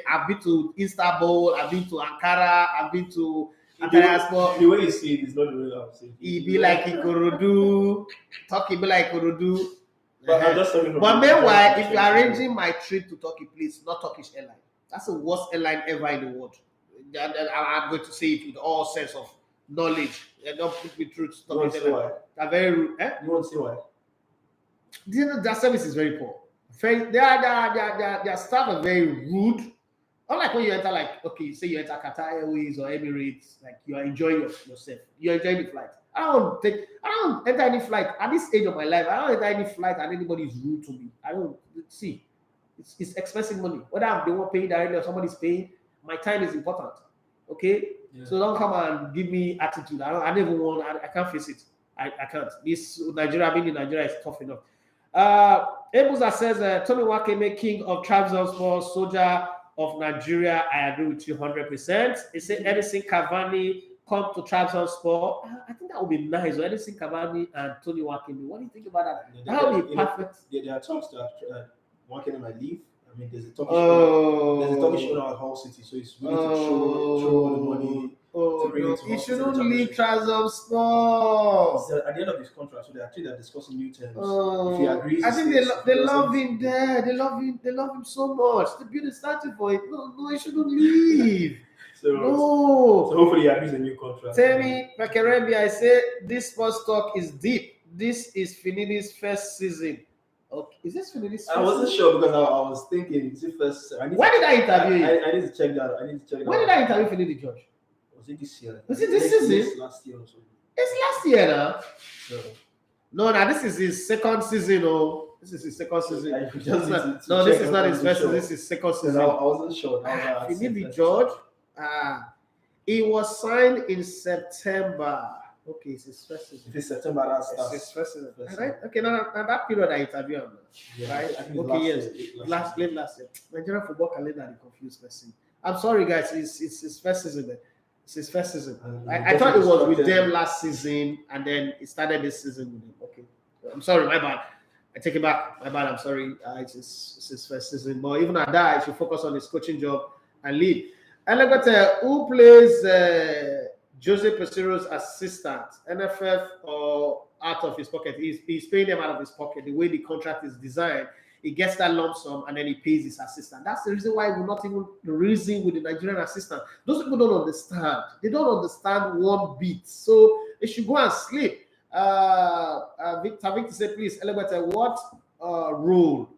I've been to Istanbul, I've been to Ankara, I've been to the way you see it is not the way I'm saying it. He be like Ikorodu. Turkey be like Ikorodu. But I'm just talking But meanwhile, if you're arranging my trip to Turkey, please, not Turkish airline. That's the worst airline ever in the world. I'm going to say it with all sense of knowledge. They don't put me through to Turkish airline. They're very rude. You want to see why? Their service is very poor. Their staff are very rude. Unlike when you enter, like, okay, say you enter Qatar Airways or Emirates, like you are enjoying yourself. You're enjoying the flight. I don't enter any flight at this age of my life. I don't enter any flight and anybody is rude to me. I don't see. It's expensive money. Whether they want paying directly or somebody's paying, my time is important. Okay? Yeah. So don't come and give me attitude. I don't even want, I can't face it. I can't. This Nigeria, being in Nigeria is tough enough. Ebuza says, Tony Wakeme, king of Trabzonspor, soldier of Nigeria. I agree with you 100%. He said Edison Cavani come to Trabzonspor. I think that would be nice. Or Edison Cavani and Tony Wakeme. What do you think about that? That would be perfect. There are talks that Wakeme might leave. I mean, there's a Turkish owner at Hull City, so it's really to show all the money. He shouldn't leave Trabzonspor. At the end of his contract, so they're discussing new terms. If he agrees, I think they love him there. They love him so much. The beauty started for it. No, he shouldn't leave. So hopefully he agrees a new contract. Tell me, Makerembi, I say this sports talk is deep. This is Finidi's first season. Okay, is this Finidi's first? I wasn't sure because I was thinking, is it first? When did I interview you? I need to check that. When did I interview Finidi, George? Was it this year? Was it this season? Last year or so. It's last year now. No, this is his second season. Oh, this is his second season. This is not his first season. This is his second season. I wasn't sure. Finidi, George. He was signed in September. Okay, it's his first season. If it's September, that's his first season. Right? Okay, now that period I interviewed him. Yeah, right? Okay, yes. Last year. Nigerian football calendar, the confused person. I'm sorry, guys. It's his first season. It's his first season. I thought it was with them last season, and then it started this season with him. Okay, I'm sorry, my bad. I take it back. My bad. I'm sorry. It's his first season. But even at that, I should focus on his coaching job and lead. And I got who plays Jose Pesero's assistant, NFF or out of his pocket. He's paying them out of his pocket. The way the contract is designed, he gets that lump sum and then he pays his assistant. That's the reason why we're not even reason with the Nigerian assistant. Those people don't understand. They don't understand one bit. So they should go and sleep. Victor said, please, Elebete, what role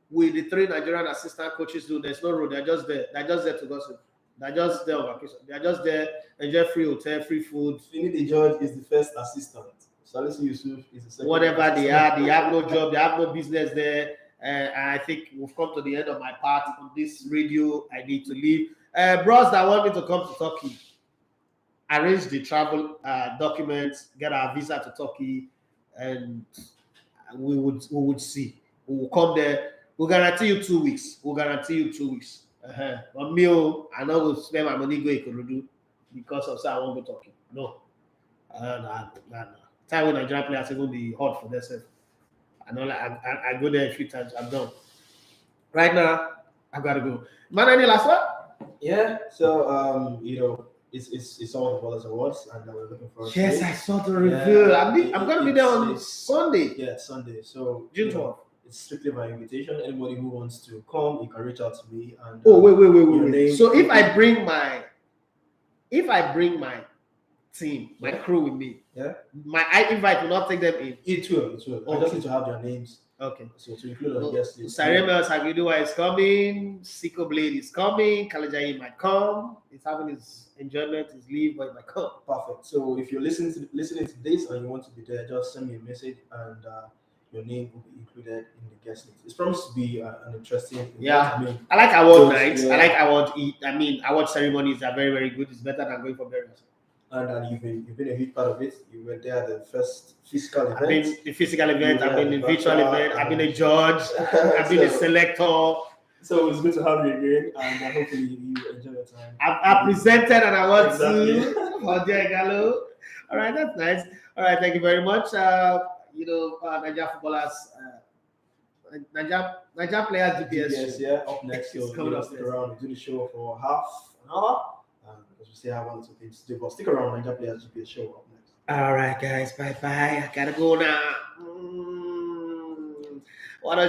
will the 3 Nigerian assistant coaches do? There's no role. They're just there. They're just there to gossip. They're just there on vacation. They're just there, enjoy free hotel, free food. Finidi George is the first assistant. Salisu Yusuf is the second. Whatever they are, they have no job, they have no business there. And I think we've come to the end of my part on this radio. I need to leave. Bros that want me to come to Turkey, arrange the travel documents, get our visa to Turkey, and we would see. We will come there. We'll guarantee you 2 weeks. But me, I know we'll spend my money going to Ikorodu. because of say I won't go talking. No. Nah. Time when Nigerian players even be hot for themselves. I know, like I go there a few times. I'm done. Right now, I gotta go. Man, any last one? Yeah. So it's all the Ballers Awards, and we're looking forward. Yes, to I it. saw the review. Yeah, I'm gonna be there on Sunday. Yeah, it's Sunday. So June 12th. it's strictly by invitation. Anybody who wants to come, you can reach out to me. And Oh wait. name- So if I bring my team, my crew with me, I invite will not take them in. It will. I just need to have their names. Okay. So to include on the guest list. Sarema Sagidua is coming. Siko Blade is coming. Kalajayi might come. He's having his enjoyment, his leave, but he might come. Perfect. So if you're listening to this and you want to be there, just send me a message and your name will be included in the guest list. It's promised to be an interesting event. Yeah. I like award nights. Yeah. I like award ceremonies are very, very good. It's better than going for burials. And you've been a huge part of it. You were there at the first physical event. I've been the physical event, I've been the virtual event, I've been a judge, I've been a selector. So it's good to have you again, and hopefully you enjoy your time. I presented and I want Exactly. to. All right, that's nice. All right, thank you very much. Nigeria footballers, Nigeria players GPS. Yeah, up next. It's So coming up stick next. around. We do the show for half an hour, because we still have one or two things to do. But stick around. Nigeria Players GPS show up next. All right, guys, bye. I gotta go now. What a